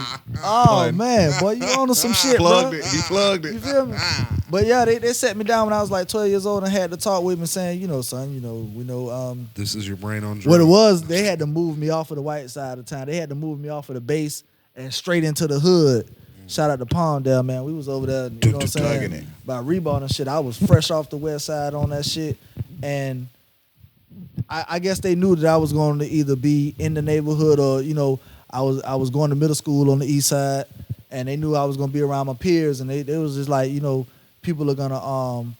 Oh Fun. man, boy, you on to some shit, Plugged bro. it. He plugged You it. feel me? But yeah, they set me down when I was like 12 years old and had to talk with me, saying, son, we know This is your brain on drugs. what it was. They had to move me off of the white side of town. They had to move me off of the base and straight into the hood. Shout out to Palmdale, man. We was over there, you know what I'm Plugging saying, it. by Reebok and shit. I was fresh off the west side on that shit, and I guess they knew that I was going to either be in the neighborhood or I was going to middle school on the east side, and they knew I was going to be around my peers, and they was just like, people are gonna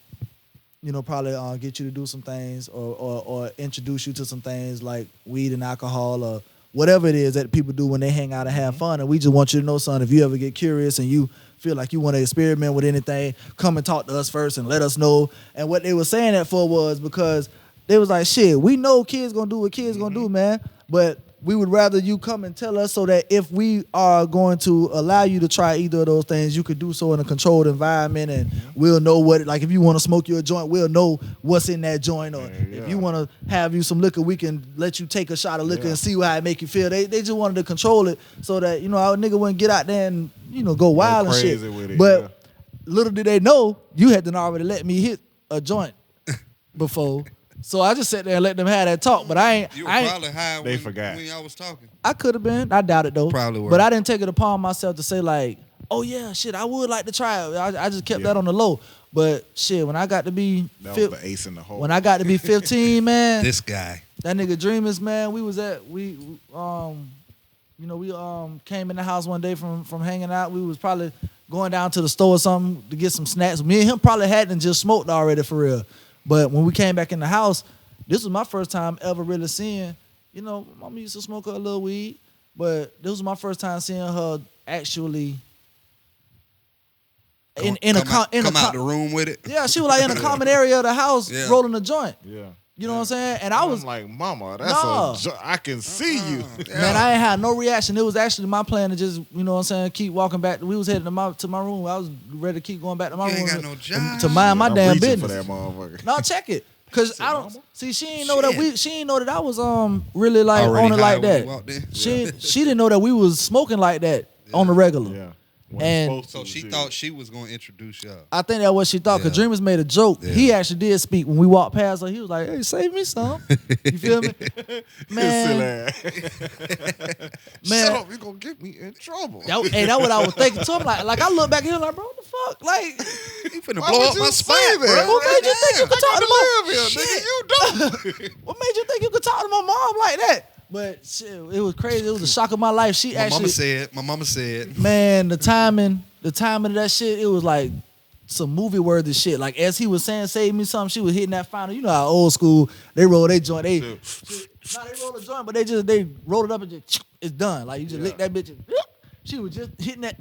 probably get you to do some things or introduce you to some things like weed and alcohol or whatever it is that people do when they hang out and have fun. And we just want you to know, son, if you ever get curious and you feel like you want to experiment with anything, come and talk to us first and let us know. And what they were saying that for was because they was like, shit, we know kids gonna do what kids gonna do, man. But we would rather you come and tell us so that if we are going to allow you to try either of those things, you could do so in a controlled environment, and we'll know what, like if you want to smoke your joint, we'll know what's in that joint. Or if you want to have you some liquor, we can let you take a shot of liquor and see how it make you feel. They just wanted to control it so that, our nigga wouldn't get out there and, go wild and shit. crazy with it, But little did they know, you had to already let me hit a joint before. So I just sat there and let them have that talk, but You were probably high They when, forgot. when y'all was talking. I could have been. I doubt it though. Probably were. But I didn't take it upon myself to say like, oh yeah, shit, I would like to try it. I just kept that on the low. But shit, when I got to be That was the ace in the hole. when I got to be 15, man, This guy. that nigga Dreamers, man, we came in the house one day from hanging out. We was probably going down to the store or something to get some snacks. Me and him probably hadn't just smoked already for real. But when we came back in the house, this was my first time ever really seeing, mama used to smoke a little weed, but this was my first time seeing her actually Come out the room with it. yeah, she was like in a common area of the house Yeah. rolling a joint. Yeah. You know what I'm saying? And I was like, mama, that's Nah. I can see you. Man, I ain't had no reaction. It was actually my plan to just, keep walking back. We was heading to my room. I was ready to keep going back to my You room ain't got no job. to mind my I'm damn reaching business. for that motherfucker. No, check it. Cause I don't mama? see she ain't know that Shit. she ain't know that I was really like Already on it high like when that. you walked in. She didn't know that we was smoking like that on the regular. Yeah. And So she thought she was going to introduce y'all. I think that's what she thought. Cause Yeah. Dreamers made a joke. Yeah. He actually did speak when we walked past her. He was like, "Hey, save me some." You feel me, man? Man, Shut up, you gonna get me in trouble. that's what I was thinking too. I'm like I look back here like, bro, what the fuck? Like, You finna Why blow would up you my say spot, that? bro. who made you think you could talk to my live here, nigga. You don't. What made you think you could talk to my mom like that? But shit, it was crazy. It was a shock of my life. She My actually, mama said. man, the timing of that shit, it was like some movie worthy shit. Like as he was saying, save me something, she was hitting that final. You know how old school they roll they joint. They roll a joint, but they roll it up and just it's done. Like you just lick that bitch. And, she was just hitting that,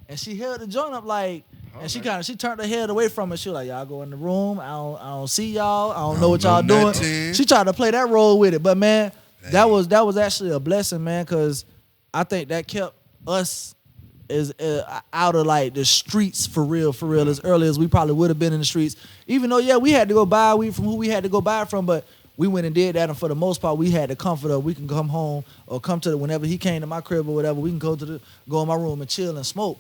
and she held the joint up like. And she turned her head away from it. She was like, y'all go in the room. I don't see y'all. I don't know what y'all doing. nothing. She tried to play that role with it. But man, that was actually a blessing, man, because I think that kept us is out of like the streets for real, as early as we probably would have been in the streets. Even though, yeah, we had to go buy weed from who we had to go buy it from, but we went and did that, and for the most part, we had the comfort of we can come home or come to whenever he came to my crib or whatever, we can go in my room and chill and smoke.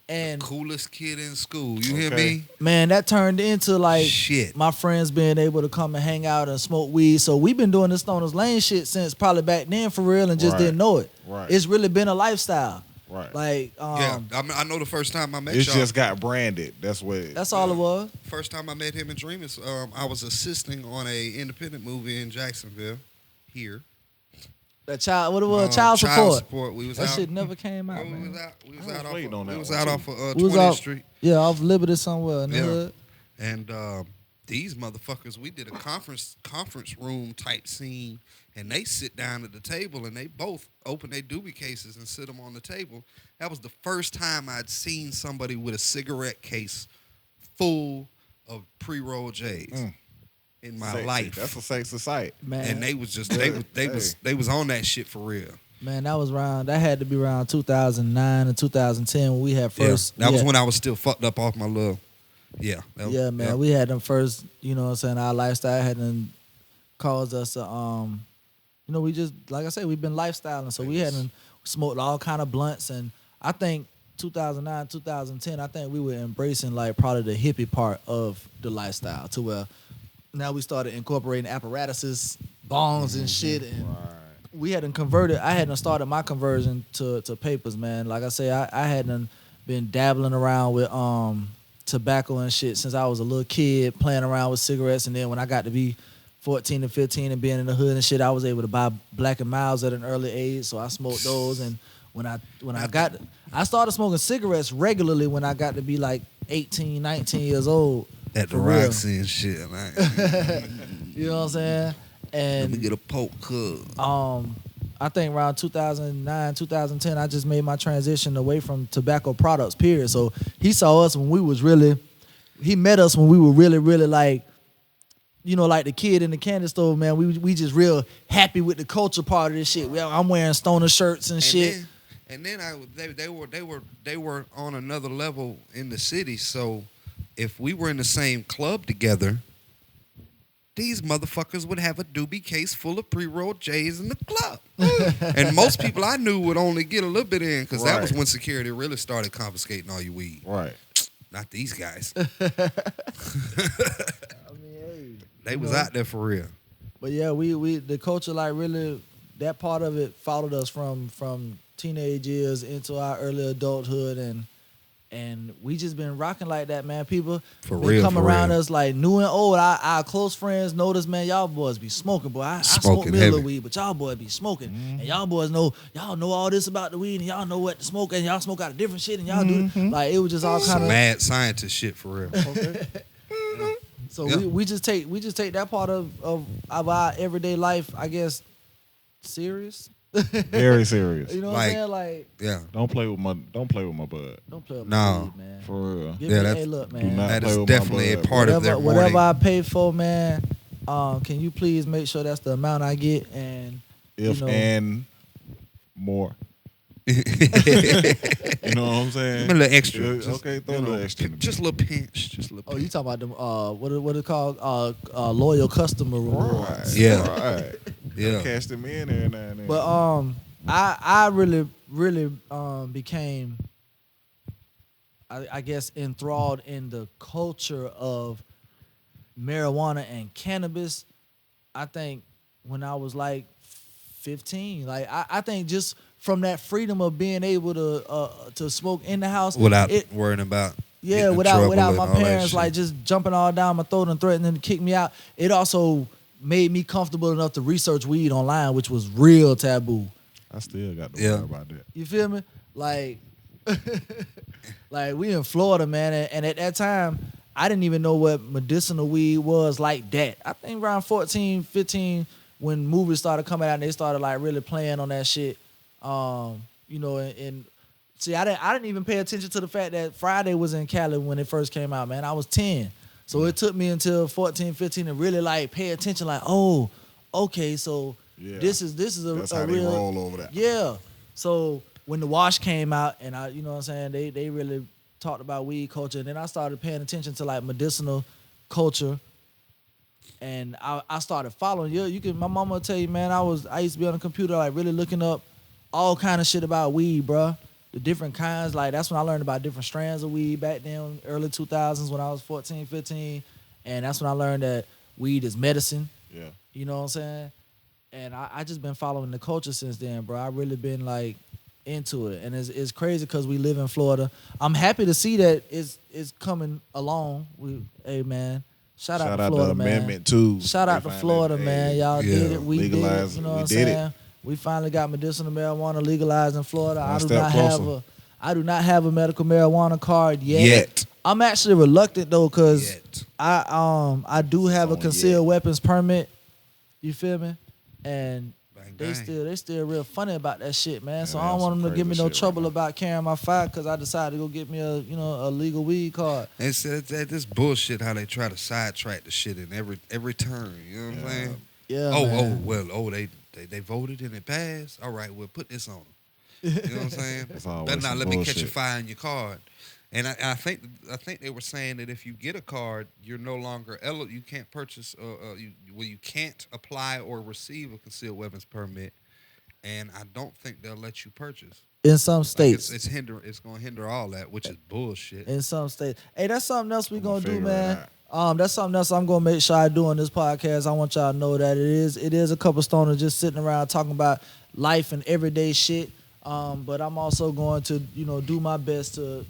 And Coolest kid in school. You hear me? man, that turned into like Shit. my friends being able to come and hang out and smoke weed. So we've been doing this Stoners Lane shit since probably back then for real and just didn't know it. Right. It's really been a lifestyle. Right. Like, I know the first time I met It y'all. just got branded. That's what. that's all it was. First time I met him and Dreamers, I was assisting on a independent movie in Jacksonville. Here. That child, what it was, child support. We was That out. shit never came out, We man. was out. We was I was out off. waiting on We that was one, out too. off of We was 20th off- Street. Yeah, off Liberty somewhere in the Yeah. hood. And these motherfuckers, we did a conference room type scene, and they sit down at the table and they both open their doobie cases and sit them on the table. That was the first time I'd seen somebody with a cigarette case full of pre-roll J's in my Sexy. life. That's a sexy sight. Man, And they was just they was on that shit for real. man, that had to be around 2009 and 2010 when we had first. That was when I was still fucked up off my little. Yeah. Yeah, man, we had them first. You know what I'm saying? Our lifestyle had them caused us to we just, like I said, we've been lifestyling, so we hadn't smoked all kind of blunts, and I think 2009, 2010, I think we were embracing like probably the hippie part of the lifestyle to where now we started incorporating apparatuses, bongs and shit, and we hadn't converted. I hadn't started my conversion to papers, man. Like I say, I hadn't been dabbling around with tobacco and shit since I was a little kid, playing around with cigarettes, and then when I got to be 14 and 15 and being in the hood and shit, I was able to buy Black and Milds at an early age, so I smoked those. And when I started smoking cigarettes regularly when I got to be like 18, 19 years old. At the for real. Roxy and shit, man. You know what I'm saying? Let me And get a poke hug. I think around 2009, 2010, I just made my transition away from tobacco products, period. So he saw us when he met us when we were really, really like, like the kid in the candy store, man. We just real happy with the culture part of this shit. I'm wearing stoner shirts and shit. And then they were on another level in the city. So if we were in the same club together, these motherfuckers would have a doobie case full of pre-rolled J's in the club. And most people I knew would only get a little bit in because that was when security really started confiscating all your weed. Right. Not these guys. I mean, hey, They was out there for real. but yeah, we the culture like really that part of it followed us from teenage years into our early adulthood and we just been rocking like that, man. People For been real, coming for around real. us like new and old. Our close friends notice, man, y'all boys be smoking, boy. I smoke Smoking me a little heavy. weed, but y'all boys be smoking. And y'all boys know all this about the weed and y'all know what to smoke and y'all smoke out of different shit and y'all do like it was just all kind Some of mad scientist shit for real. so Yeah. we just take that part of our everyday life, I guess, serious. Very serious. You know what Like- I'm saying? Like, Yeah. Don't play with my bud. don't play with No. my weed, man. For real. Give Yeah, me, that's- hey, look, Do man. not That play is with my definitely a bud. part of their Whatever morning. I pay for, man. Can you please make sure that's the amount I get and If you know, and more. You know what I'm saying? Give me a little extra. Yeah, Just, okay, throw a you know, little extra. in the Just a little pinch. Just a little oh, pinch. you talking about them? What it called? Loyal customer rewards. Right. Yeah. Right. Yeah. Cash them in every now and then. But I really became, I guess, enthralled in the culture of marijuana and cannabis. I think when I was like 15, like I think just from that freedom of being able to smoke in the house Without it, worrying about yeah, getting in without trouble and my all that parents shit. like just jumping all down my throat and threatening to kick me out. It also made me comfortable enough to research weed online, which was real taboo. I still got to Yeah. worry about that. You feel me? Like, like we in Florida, man, and at that time, I didn't even know what medicinal weed was like that. I think around 14, 15, when movies started coming out and they started like really playing on that shit. And see, I didn't even pay attention to the fact that Friday was in Cali when it first came out, man. I was 10. So it took me until 14, 15 to really like pay attention, like, oh, okay, so Yeah. This is That's a how they real roll over there. yeah. So when the wash came out, and you know what I'm saying, they really talked about weed culture, and then I started paying attention to like medicinal culture, and I started following. My mama will tell you, man, I used to be on the computer like really looking up all kind of shit about weed, bruh. The different kinds, like that's when I learned about different strands of weed back then, early 2000s when I was 14, 15, and that's when I learned that weed is medicine. Yeah. You know what I'm saying? And I just been following the culture since then, bro. I really been like into it, and it's crazy because we live in Florida. I'm happy to see that it's coming along. Hey man, shout out to Florida, man. Amendment 2. Shout out to Florida, man. Y'all Yeah, did it. We did it. legalized You know it. what We I'm did it. saying? We finally got medicinal marijuana legalized in Florida. One step closer. I do not have a medical marijuana card yet. Yet. I'm actually reluctant though, cause Yet. I do have a on concealed yet. weapons permit. You feel me? And Bang, they bang. still real funny about that shit, man. So Yeah, I don't that's want some them to give me crazy no shit right trouble now. about carrying my fire because I decided to go get me a legal weed card. It's this bullshit how they try to sidetrack the shit in every turn. You know what I'm saying? Yeah. man. They voted and it passed. All right, we'll put this on them. You know what I'm saying? It's always Better not some let me catch a bullshit. fire in your card. And I think they were saying that if you get a card, you're no longer eligible. You can't purchase. You can't apply or receive a concealed weapons permit. And I don't think they'll let you purchase. In some Like states. it's going to hinder all that, which is bullshit. In some states. Hey, that's something else we I'ma gonna do, figure it man. out. That's something else I'm gonna make sure I do on this podcast. I want y'all to know that it is a couple stoners just sitting around talking about life and everyday shit. But I'm also going to, do my best to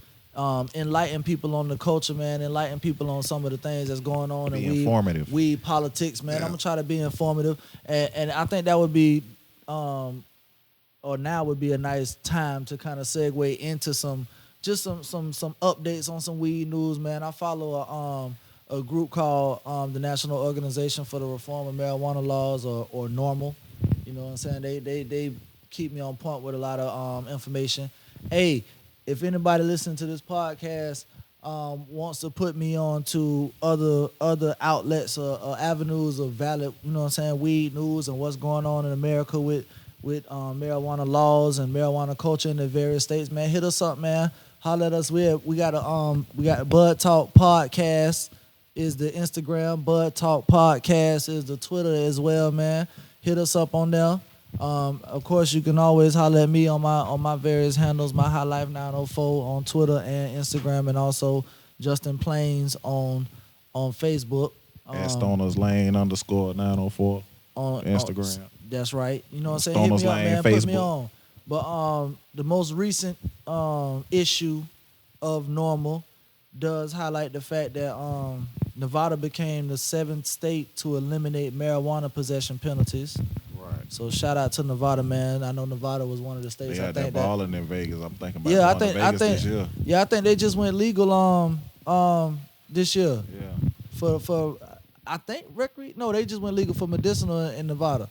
enlighten people on the culture, man, enlighten people on some of the things that's going on Be in informative. weed politics, man. Yeah. I'm gonna try to be informative. And I think that would be or now would be a nice time to kind of segue into some updates on some weed news, man. I follow a group called the National Organization for the Reform of Marijuana Laws, or NORML. You know what I'm saying? They keep me on point with a lot of information. Hey, if anybody listening to this podcast wants to put me on to other outlets or avenues of valid, weed news and what's going on in America with marijuana laws and marijuana culture in the various states, man, hit us up, man. Holler at us. We got Bud Talk Podcast is the Instagram. Bud Talk Podcast is the Twitter as well, man. Hit us up on there. Of course, you can always holler at me on my various handles, my High Life 904 on Twitter and Instagram, and also Justin Plains on Facebook. At Stoners Lane _904 on Instagram. That's right. You know what I'm saying? Hit Stoners me up, Lane, man. Put me Facebook. on. But the most recent issue of NORML does highlight the fact that Nevada became the 7th state to eliminate marijuana possession penalties. Right. So shout out to Nevada, man. I know Nevada was one of the They states. had that balling in Vegas. I'm thinking about Yeah, I going to think Vegas this year. I think they just went legal this year Yeah. for I think they just went legal for medicinal in Nevada.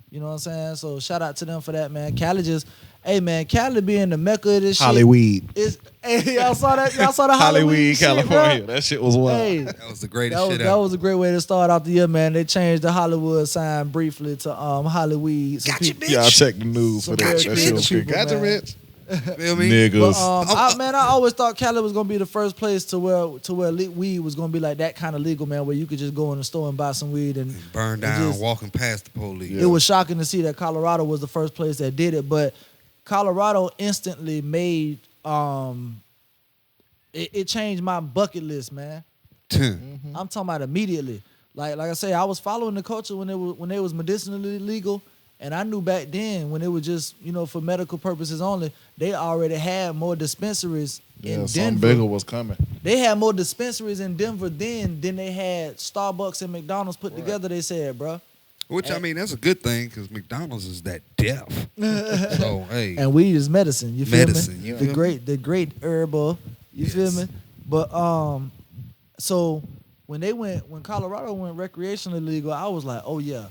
You know what I'm saying? So shout out to them for that, man. Cali being the mecca of this Hollyweed. shit. Hey, y'all saw that? Y'all saw the Halloween Hollyweed, shit, California. bro? That shit was wild. Hey, That was the greatest shit that ever. was a great way to start off the year, man. They changed the Hollywood sign briefly to Hollyweed. So Gotcha, people- bitch. Y'all check the news for Some that. very That shit creative was good. people, Gotcha, man. Rich. Feel me? Niggas. But, I always thought Cali was gonna be the first place to where weed was gonna be like that kind of legal, man, where you could just go in the store and buy some weed and Burn it down, just- walking past the police. It was shocking to see that Colorado was the first place that did it, but Colorado instantly made it changed my bucket list, man. I'm talking about immediately. Like I say, I was following the culture when they was medicinally legal, and I knew back then when it was just for medical purposes only, they already had more dispensaries in Yeah, something Denver. bigger was coming. They had more dispensaries in Denver then than they had Starbucks and McDonald's put together. They said, bro. Which, I mean, that's a good thing because McDonald's is that deaf. So, hey. And weed is medicine. You feel Medicine, me? you the feel great, the great herbal. You feel Yes. me? But so when Colorado went recreationally legal, I was like, oh yeah,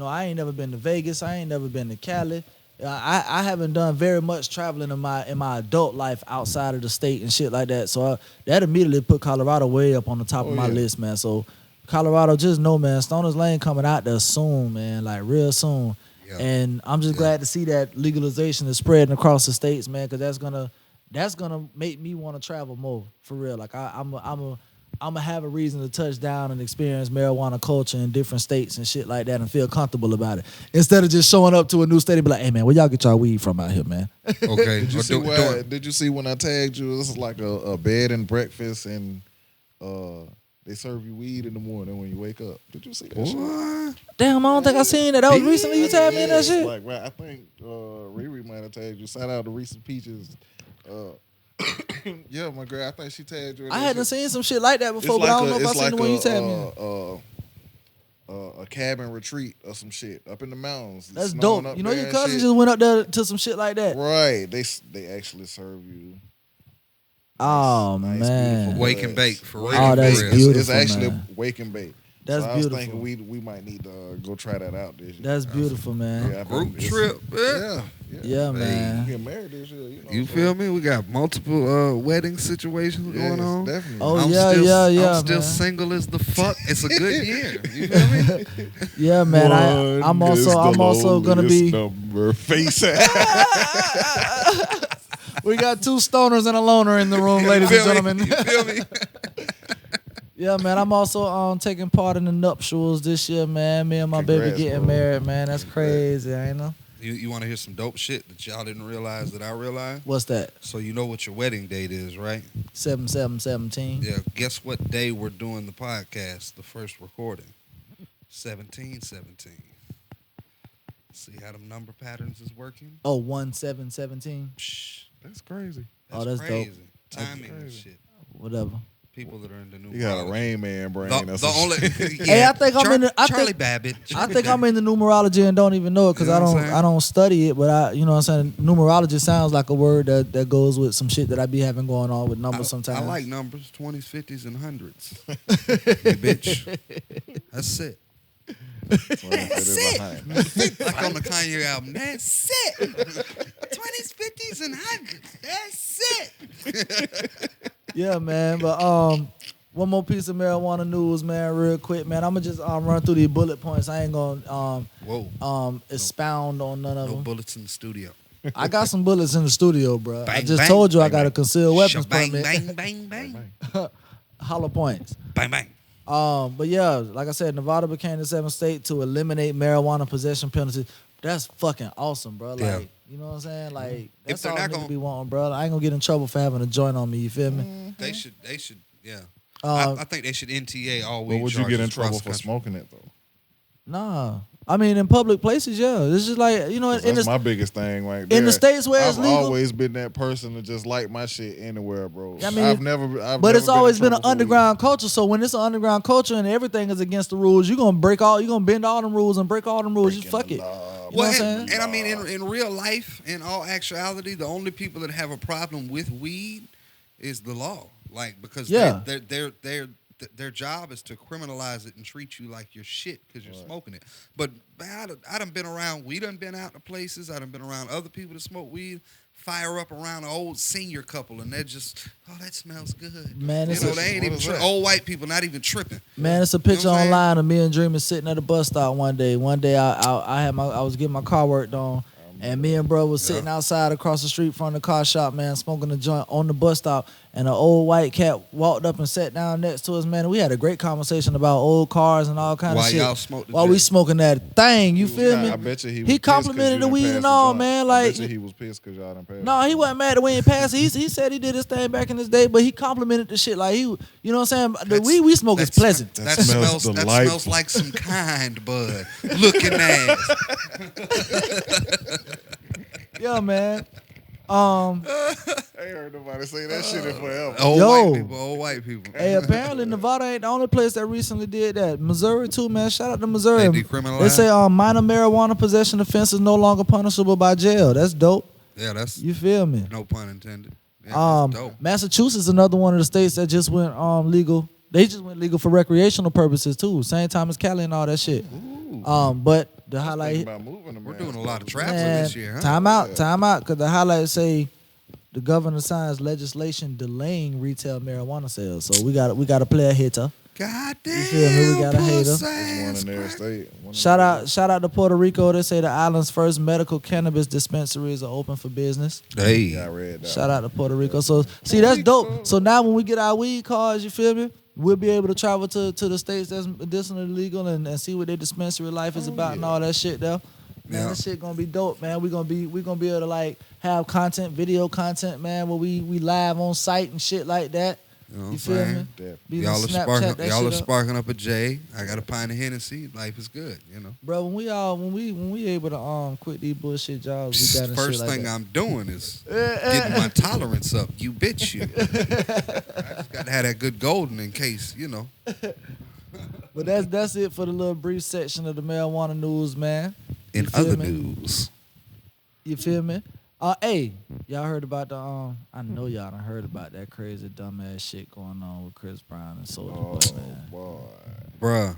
I ain't never been to Vegas. I ain't never been to Cali. I haven't done very much traveling in my adult life outside of the state and shit like that. So that immediately put Colorado way up on the top of my yeah. list, man. So Colorado, just know, man, Stoners Lane coming out there soon, man, like real soon. And I'm just glad to see that legalization is spreading across the states, man, because that's gonna make me want to travel more for real. Like I'm gonna have a reason to touch down and experience marijuana culture in different states and shit like that and feel comfortable about it instead of just showing up to a new state and be like, hey man, where y'all get y'all weed from out here, man? Okay. Did you see when I tagged you? This is like a bed and breakfast, and they serve you weed in the morning when you wake up. Did you see that shit? Damn, I don't think I seen that. That was recently you tagged me in that shit. Like, right, I think Riri might have tagged you. Shout out to Reese Peaches. Yeah, my girl, I think she tagged you. I hadn't seen some shit like that before, but I don't know if I seen the one you tagged me in. A cabin retreat or some shit up in the mountains. That's Snowing dope. up You know there your and cousin shit. just went up there to some shit like that. Right. They actually serve you. Oh Nice, man. beautiful Wake and buds. bake for real. Oh, that's It's beautiful, actually man. wake and bake. That's so I beautiful. was thinking we might need to go try that out this year. That's beautiful, man. Yeah, I think Group it's- trip. Yeah. Yeah, We man. get married this year. You know, You so- feel me? We got multiple wedding situations Yeah, going on. definitely. Oh, I'm yeah, still, yeah, I'm still man. single as the fuck. It's a good year. You feel me? Yeah, man. I'm also gonna be. Number. Face We got two stoners and a loner in the room, ladies and Feel me? gentlemen. You feel me? Yeah, man. I'm also taking part in the nuptials this year, man. Me and my baby Congrats, getting bro. married, man. That's crazy, ain't know. You want to hear some dope shit that y'all didn't realize that I realized? What's that? So you know what your wedding date is, right? 7/7/17. Yeah. Guess what day we're doing the podcast, the first recording? 17/17. See how them number patterns is working? Oh, 1/7/17. Psh, That's crazy. Oh, that's dope. crazy. Timing and crazy. shit. Whatever. People that are in the new. You got a Rain Man brain. The, or the some only. shit. Yeah, Hey, I think I'm in the- I Charlie think- Babbitt. I think I'm in the numerology and don't even know it because You know what I'm saying? I don't study it, but you know what I'm saying? Numerology sounds like a word that goes with some shit that I be having going on with numbers sometimes. I like numbers, 20s, 50s, and 100s. Hey, bitch. That's it. That's it. Like on the Kanye album. That's it. 20s, 50s, and 100s. That's it. Yeah, man. But one more piece of marijuana news, man, real quick, man. I'ma just run through these bullet points. I ain't gonna Whoa. expound on none of No them. bullets in the studio. I got some bullets in the studio, bro. I Bang, just bang. told you I Bang, got a bang. concealed weapons Bang, permit. bang, bang, bang. Hollow points. Bang, bang. But yeah, like I said, Nevada became the seventh state to eliminate marijuana possession penalties. That's fucking awesome, bro. Like, Yeah. you know what I'm saying? Like, that's they're all not niggas gonna- be wanting, bro. I ain't gonna get in trouble for having a joint on me. You feel me? They should, yeah. Um, I think they should NTA all But weed would you get in charges trouble across for the country. smoking it though? Nah. I mean, in public places, yeah. It's just like, you know, 'Cause in That's the, my biggest thing right there. in the states where it's I've legal. always been that person to just light my shit anywhere, bro. I mean, I've never But it's always been an trouble for weed. underground culture. So when it's an underground culture and everything is against the rules, you're gonna bend all them rules and break all them rules. Just fuck Breaking it. the law. You know what I'm Well, saying? and I mean, in real life, in all actuality, the only people that have a problem with weed is the law. Like, because Yeah. their job is to criminalize it and treat you like you're shit because you're smoking it. But man, I done been around. We done been out to places. I done been around other people that smoke weed. Fire up around an old senior couple, and they're just, oh, that smells good. Man, you it's know, a- they ain't what even is that? old white people, not even tripping. Man, it's a You picture know what I'm saying? online of me and Dreamer sitting at a bus stop one day. One day I was getting my car worked on, and me and bro was sitting outside across the street from the car shop, man, smoking a joint on the bus stop. And an old white cat walked up and sat down next to us, man. And we had a great conversation about old cars and all kind of While shit. y'all smoked the While we joint. smoking that thing, you feel me? I bet you he was He pissed 'cause complimented you the done weed passed and the all, joint. man. I Like, bet you he was pissed because y'all done passed. no, he wasn't mad that we ain't passed. He said he did his thing back in his day, but he complimented the shit like you know what I'm saying? The weed we smoke is pleasant. That That smells smells delightful. like some kind bud. Looking ass. Yeah, man. I ain't heard nobody say that shit in forever. Old white people. Hey, apparently Nevada ain't the only place that recently did that. Missouri too, man. Shout out to Missouri. They decriminalized? They say minor marijuana possession offense is no longer punishable by jail. That's dope. Yeah, that's You feel me? no pun intended. Yeah, that's dope. Massachusetts is another one of the states that just went legal. They just went legal for recreational purposes too. Same time as Cali and all that shit. But the Thinking highlight, about moving to We're doing a lot of Manchester. traveling man, this year, huh? time out, because the highlights say the governor signs legislation delaying retail marijuana sales. So we got a player here, Goddamn. You feel me? We got a hater. It's one in every state. Shout out to Puerto Rico. They say the island's first medical cannabis dispensaries are open for business. Hey. Yeah, I read that. Shout out to Puerto Rico. So see, that's dope. So now when we get our weed cards, you feel me? We'll be able to travel to the states that's medicinally legal and see what their dispensary life is about and all that shit though. Man, Yeah. this shit gonna be dope, man. We gonna be able to like have content, video content, man, where we live on site and shit like that. You know what You I'm feel saying? me? Definitely. Be Y'all the are Snapchat sparking. that Y'all are shit up. sparking up a J. I got a pint of Hennessy. Life is good. You know. Bro, when we able to quit these bullshit jobs, we got First shit thing like I'm doing is getting my tolerance up. You bitch, you. I just got to have that good golden in case, you know. But that's it for the little brief section of the marijuana news, man. In You feel other me? news, You feel me? Hey, y'all heard about the I know y'all done heard about that crazy dumbass shit going on with Chris Brown and Soulja Boy, man. Boy. bruh.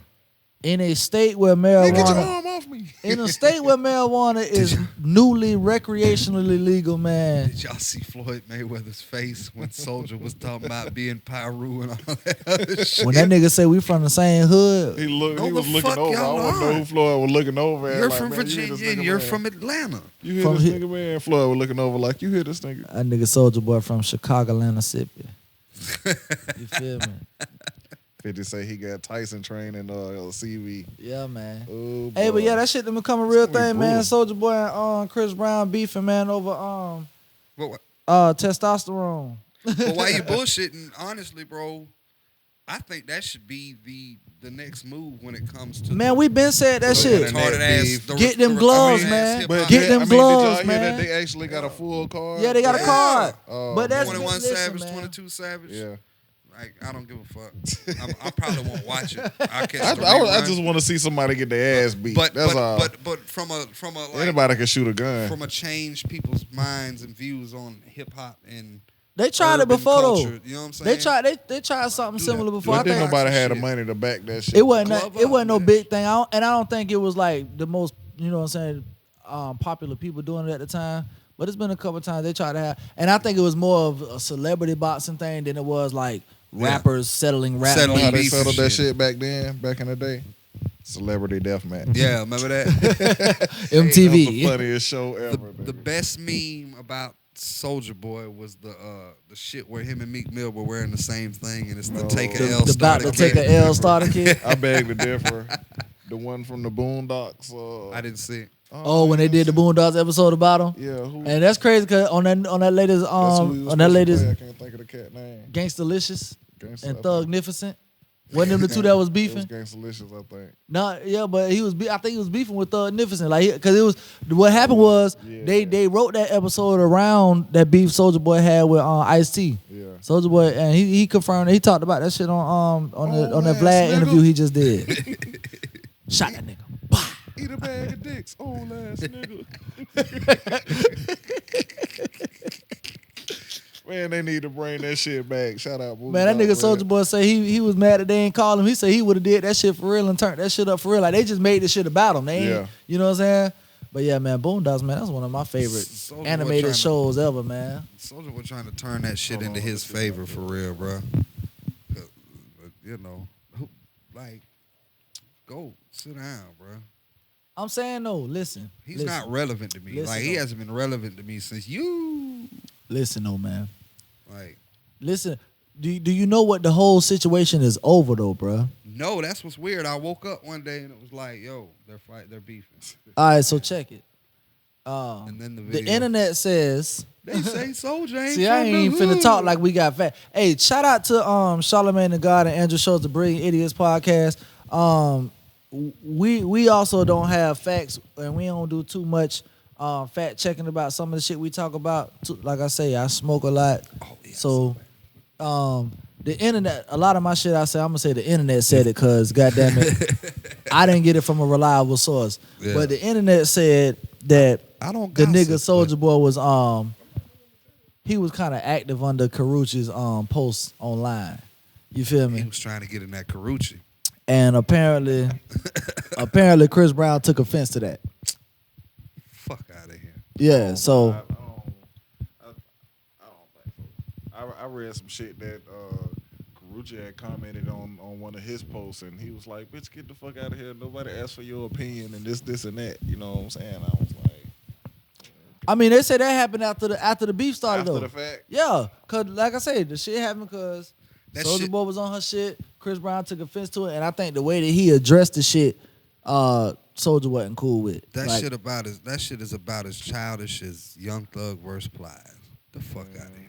In a state where Hey, get your marijuana arm off me. in a state where marijuana is newly recreationally legal, man. Did y'all see Floyd Mayweather's face when Soldier was talking about being Pyru and all that other shit? When that nigga say we from the same hood, He No, was the looking fuck over. I y'all want to know are. who Floyd was looking over at. You're like, from man, you hear Virginia this and nigga, you're man. from Atlanta. You hear from this he- nigga, man? Floyd was looking over like, you hear this nigga? that nigga Soulja Boy from Chicago, Mississippi. You feel me? 50 say he got Tyson training CV. Yeah, man. Oh, Hey, boy. but yeah, that shit done become a real It's gonna be thing, man. brutal. Soulja Boy and Chris Brown beefing, man, over But testosterone. why you bullshitting? Honestly, bro, I think that should be the next move when it comes to Man, we been said that the shit. internet beef. Get them gloves, man. Get them did gloves, y'all hear man. that they actually got a full card? Yeah, they got a Yeah. card. Oh, But that's man. 21 listen, Savage, man. 22 Savage. Yeah. Like, I don't give a fuck. I probably won't watch it. I'll catch I the rerun. just want to see somebody get their ass beat. But That's but, all. but from a like, Anybody can shoot a gun. from a change people's minds and views on hip hop and They tried it urban before culture, though. you know what I'm saying? They tried something Do that. similar Do before. that. I But then think nobody had the shit. money to back that shit. it wasn't Glove it up, wasn't no man. big thing. I don't think it was like the most, you know what I'm saying, popular people doing it at the time. But it's been a couple times they tried to have, and I think it was more of a celebrity boxing thing than it was like rappers settling rap. Settling You know how they beef and settled that shit. shit back then, back in the day? Celebrity Deathmatch. Yeah, remember that? That was the MTV. funniest show ever. the nigga. best meme about Soldier Boy was the shit where him and Meek Mill were wearing the same thing, and it's the take a L About start to take again. a L starter kit. I beg to differ. The one from the Boondocks. I didn't see it. Oh, when they did the Boondocks episode about him. Yeah, who? And that's crazy because on that latest That's who he was on that supposed to latest play. I can't think of the cat name. Gangsta-licious Gangsta, and I think. Thugnificent. Wasn't them the two that was It beefing? was Gangsta-licious, I think. No, yeah, but he was. I think he was beefing with Thugnificent, like, because it was. What happened was Yeah. they wrote that episode around that beef Soulja Boy had with Ice-T. Yeah. Soulja Boy, and he confirmed. He talked about that shit on that ass Vlad nigga. interview he just did. Shot that nigga. Bah. Eat a bag of dicks, old ass nigga. Man, they need to bring that shit back. Shout out, Man, that nigga Soulja Boy say he was mad that they ain't call him. He said he would have did that shit for real and turned that shit up for real. Like they just made this shit about him. They ain't, Yeah. you know what I'm saying? But yeah, man, Boondocks, man, that's one of my favorite Soulja Boy animated trying to- shows ever, man. Soldier was trying to turn that shit Hold into on, his let's see favor if I for can- real, bro. You know, like, go sit down, bro. I'm saying no, listen. He's listen, not relevant to me. Listen, Like he though. hasn't been relevant to me since you. Listen, no, man. Like, Listen, do you know what the whole situation is over though, bro? no, that's what's weird. I woke up one day and it was like, yo, they're beefing. All right, so check it. And then the The video. internet says. They say Soldier ain't See, I from ain't the finna hood. talk like we got fat. Hey, shout out to Charlamagne the God and Andrew Schultz, the Brilliant Idiots podcast. We also don't have facts, and we don't do too much fact checking about some of the shit we talk about. Like I say, I smoke a lot, Oh, yeah, so the internet. A lot of my shit I say, I'm gonna say the internet said it, cause goddamn it, I didn't get it from a reliable source. Yeah. But the internet said that I don't the gossip, nigga Soulja Boy was he was kind of active under Karuchi's posts online. You feel He me? was trying to get in that Karuchi. And apparently Chris Brown took offense to that. Fuck out of here. Yeah, so I don't think so. I read some shit that Rucci had commented on one of his posts, and he was like, "Bitch, get the fuck out of here! Nobody asked for your opinion, and this, and that." You know what I'm saying? I was like, I mean, they say that happened after the beef started after though. the fact, Yeah, cause like I said, the shit happened because That Soulja shit- Boy was on her shit. Chris Brown took offense to it, and I think the way that he addressed the shit, Soulja wasn't cool with. That Like, shit is about as childish as Young Thug versus Plies. The fuck out of here.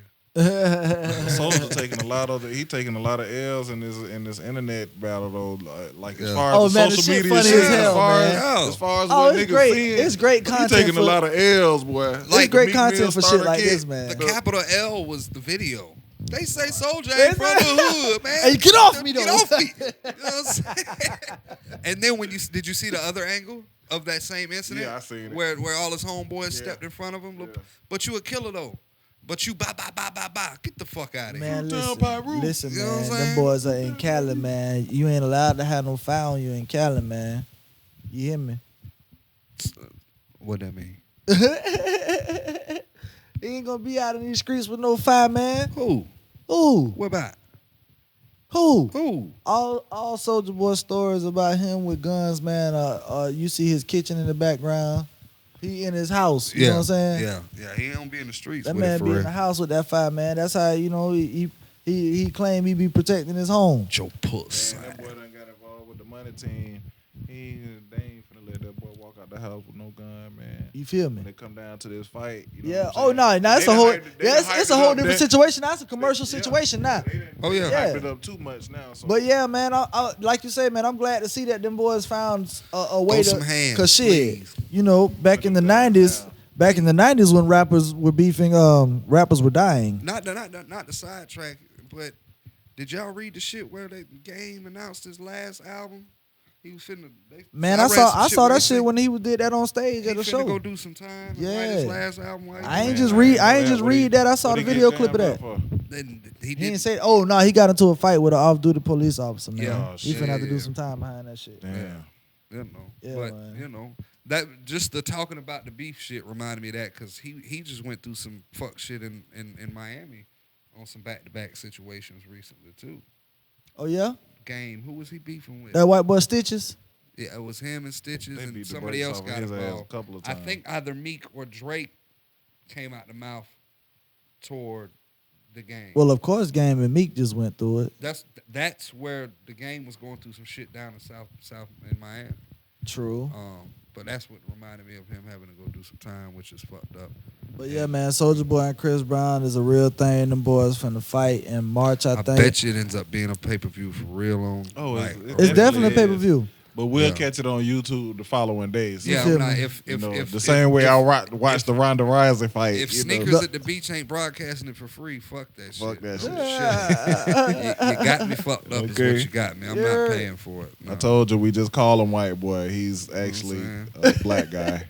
Soulja taking a lot of taking a lot of L's in this internet battle though. Like as Yeah. far Oh, as man, the the social shit media funny shit, as hell, man. as far as Oh, what it's niggas great. seeing, It's great he content taking for- a lot of L's, boy. It's great Meek Mill content for shit starter like kit. this, man. The capital L was the video. They say Soulja ain't from the hood, man. Hey, get off me, Get though. off me. You know what I'm saying? And then did you see the other angle of that same incident? Yeah, I seen it. Where all his homeboys Yeah. stepped in front of him. Yeah. But you a killer though. But you bye. Get the fuck out of here. Man, down listen, by Roof. listen, You know what man. I'm Them saying? boys are in Cali, man. You ain't allowed to have no fire on you in Cali, man. You hear me? What that mean? He ain't gonna be out in these streets with no fire, man. Who? Who? What about? Who? Who? All Soulja Boy stories about him with guns, man. You see his kitchen in the background. He in his house. You know what I'm saying? Yeah. He don't be in the streets. That with man it for be in real. the house with that fire, man. That's how he claim he be protecting his home. Your puss. Man, that boy done got involved with the money team. They ain't finna let that boy walk out the house with no gun, man. You feel When me? they come down to this fight, you know Yeah. what I'm Oh saying? no, no, it's They a done whole. hyped it- they Yeah, done it's hyped a it whole up. different They- situation now. It's a commercial Yeah. situation now. They done- Oh, yeah. they done Yeah. hyped it up too much now. So. But yeah, man, I, like you say, man, I'm glad to see that them boys found a way Throw to. some hands, Cause shit, please. you know, back in the them guns '90s, down. back in the '90s when rappers were beefing, rappers were dying. Not the sidetrack, but did y'all read the shit where the Game announced his last album? He was finna. Man, read I some saw where that they shit say when he did that on stage he at the finna show. go do some time. And Yeah. write his last album. While he I ain't was just there. read. I What ain't just what read that. I saw what the he get video clip of jammed that. up for? Then he He did. didn't say. Oh no, he got into a fight with an off-duty police officer. Man, Yeah. Oh, he shit. finna have to do Yeah. some time behind that shit. Damn. You know, Yeah, but man. you know that just the talking about the beef shit reminded me of that because he just went through some fuck shit in Miami on some back-to-back situations recently too. Oh yeah, Game, who was he beefing with? that white boy Stitches. Yeah, it was him and Stitches, They and beat the somebody brakes else off of got his ass involved. a couple of I times. think either Meek or Drake came out the mouth toward the Game. Well, of course, Game and Meek just went through it. That's where the Game was going through some shit down in South in Miami. True. But that's what reminded me of him having to go do some time, which is fucked up. But yeah, man, Soulja Boy and Chris Brown is a real thing. Them boys finna fight in March, I I think. bet you it ends up being a pay-per-view for real on. Oh, like, It's definitely a is. pay per view. But we'll Yeah. catch it on YouTube the following days. yeah. feel I'm not, me? if You know, if the same way I watched the Ronda Rousey fight. if you know. Sneakers at the Beach ain't broadcasting it for free, fuck that shit. Fuck that shit. You got me fucked up. Is Okay. what you got me. I'm Yeah. not paying for it. No. I told you we just call him white boy. He's actually saying? a black guy.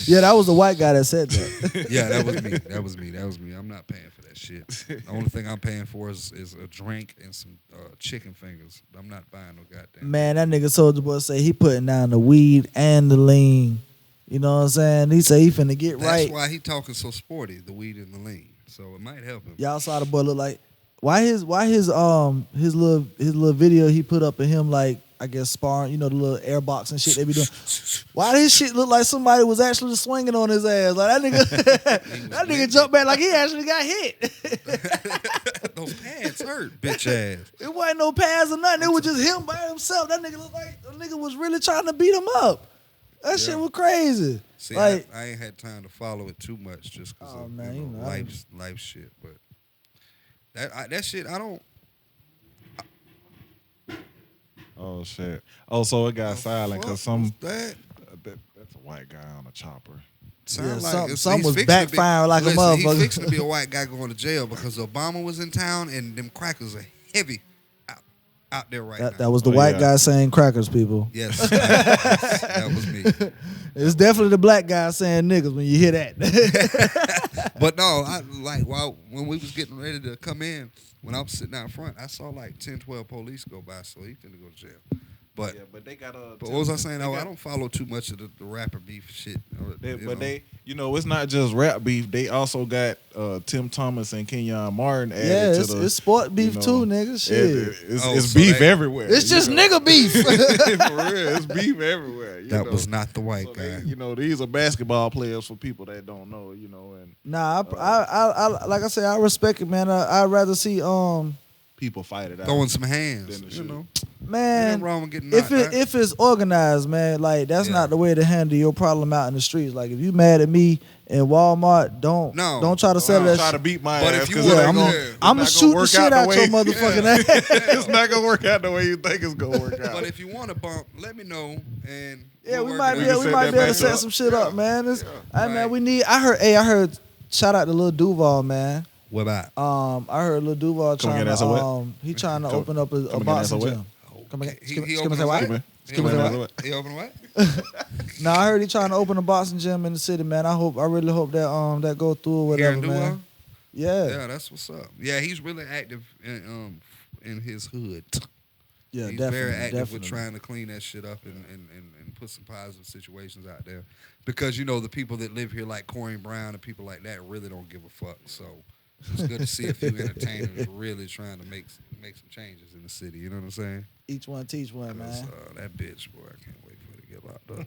Yeah, that was the white guy that said that. Yeah, that was me. That was me. I'm not paying for that shit. The only thing I'm paying for is a drink and some chicken fingers. I'm not buying no goddamn. Man, that nigga Soulja Boy say he putting down the weed and the lean. You know what I'm saying? He say he finna get That's right. why he talking so sporty, the weed and the lean. So it might help him. Y'all saw the boy look like his little video he put up of him like I guess sparring, you know, the little air box and shit they be doing. Why his shit look like somebody was actually swinging on his ass? Like that nigga jumped back like he actually got hit. Those pads hurt, bitch ass. It wasn't no pads or nothing. It was just him by himself. That nigga looked like the nigga was really trying to beat him up. That shit was crazy. See, Like I ain't had time to follow it too much just because Oh, of man, you you know, know, life shit. But that shit, I don't. Oh shit. Oh, so it got silent because some that that's a white guy on a chopper. sound Yeah, like some- it's- some he's was fixing to be- backfiring like a listen, motherfucker. He's fixing to be a white guy going to jail because Obama was in town and them crackers are heavy out there right now. that was the Oh, white yeah. guy saying crackers, people. Yes, that was me. It's definitely the black guy saying niggas when you hear that. But no, I like when we was getting ready to come in, when I was sitting out front, I saw like 10, 12 police go by, so he finna go to jail. But Yeah, but they got a. what was I saying? I don't follow too much of the rapper beef shit. It's not just rap beef. They also got Tim Thomas and Kenyon Martin added Yeah, to it's sport beef too, nigga. Shit. It's beef everywhere. It's just nigga beef. For real, it's beef everywhere. That was not the white guy. These are basketball players for people that don't know. And Nah, I like I said, I respect it, man. I'd rather see people fight it out. Throwing some hands, man. Ain't wrong with getting knocked out. If it's organized, man, like that's not the way to handle your problem out in the streets. Like if you mad at me in Walmart, don't try to sell that. Try to beat my But ass. if you I'm gonna shoot the shit out your motherfucking ass. It's not gonna work out the way you think it's gonna work out. But if you want to bump, let me know. And we might be able to set some shit up, man. Man, we need. I heard. Shout out to Lil Duval, man. What about? I heard Lil Duval trying to open up a boxing gym. He opened what? He opened what? No, I heard he trying to open a boxing gym in the city, man. I really hope that that go through or whatever, man. Yeah, that's what's up. Yeah, he's really active in his hood. Yeah, he's definitely, very active definitely. with trying to clean that shit up and put some positive situations out there. Because the people that live here like Corey Brown and people like that really don't give a fuck. So it's good to see a few entertainers really trying to make some changes in the city. You know what I'm saying? Each one teach one, man. That bitch, boy, I can't wait for her to get locked up.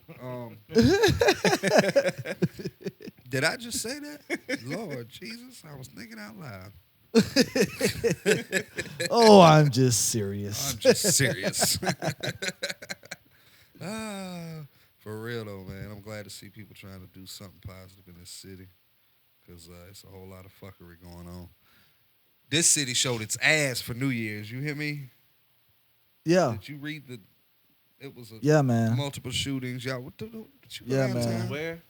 Did I just say that? Lord Jesus, I was thinking out loud. Oh, I'm just serious. I'm just serious. For real though, man. I'm glad to see people trying to do something positive in this city. Because it's a whole lot of fuckery going on. This city showed its ass for New Year's. You hear me? Yeah. Did you read it was man. multiple shootings. Y'all, what you man. Where?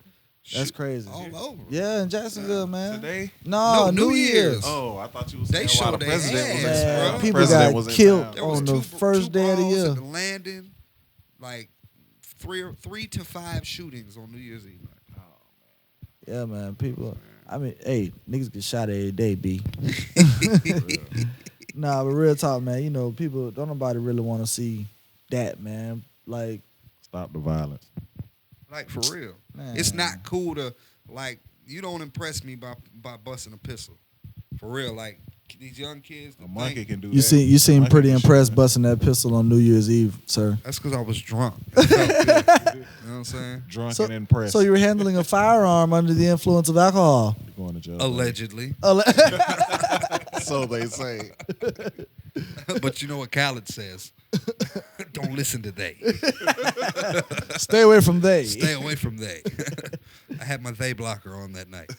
That's crazy. All over. Yeah, in Jacksonville, man. Today? No, New Year's. Oh, I thought you was They saying why showed the their president was ass, in bro. town. People President got was in killed town. on the first day of the year. At the landing, like 3 to 5 shootings on New Year's Eve. Yeah, man. People. I mean, hey, niggas get shot every day, B. Nah, but real talk, man. People don't nobody really want to see that, man. Like, Stop the violence. Like for real, man. It's not cool to you don't impress me by busting a pistol. For real, like these young kids. A monkey can do You that. you seem Monkey pretty can impressed shoot. busting that pistol on New Year's Eve, sir. That's because I was drunk. It felt good. You know what I'm saying? Drunk and impressed. So you were handling a firearm under the influence of alcohol. You're going to jail. Allegedly. So they say. But you know what Khaled says? Don't listen to they. Stay away from they. Stay away from they. I had my they blocker on that night.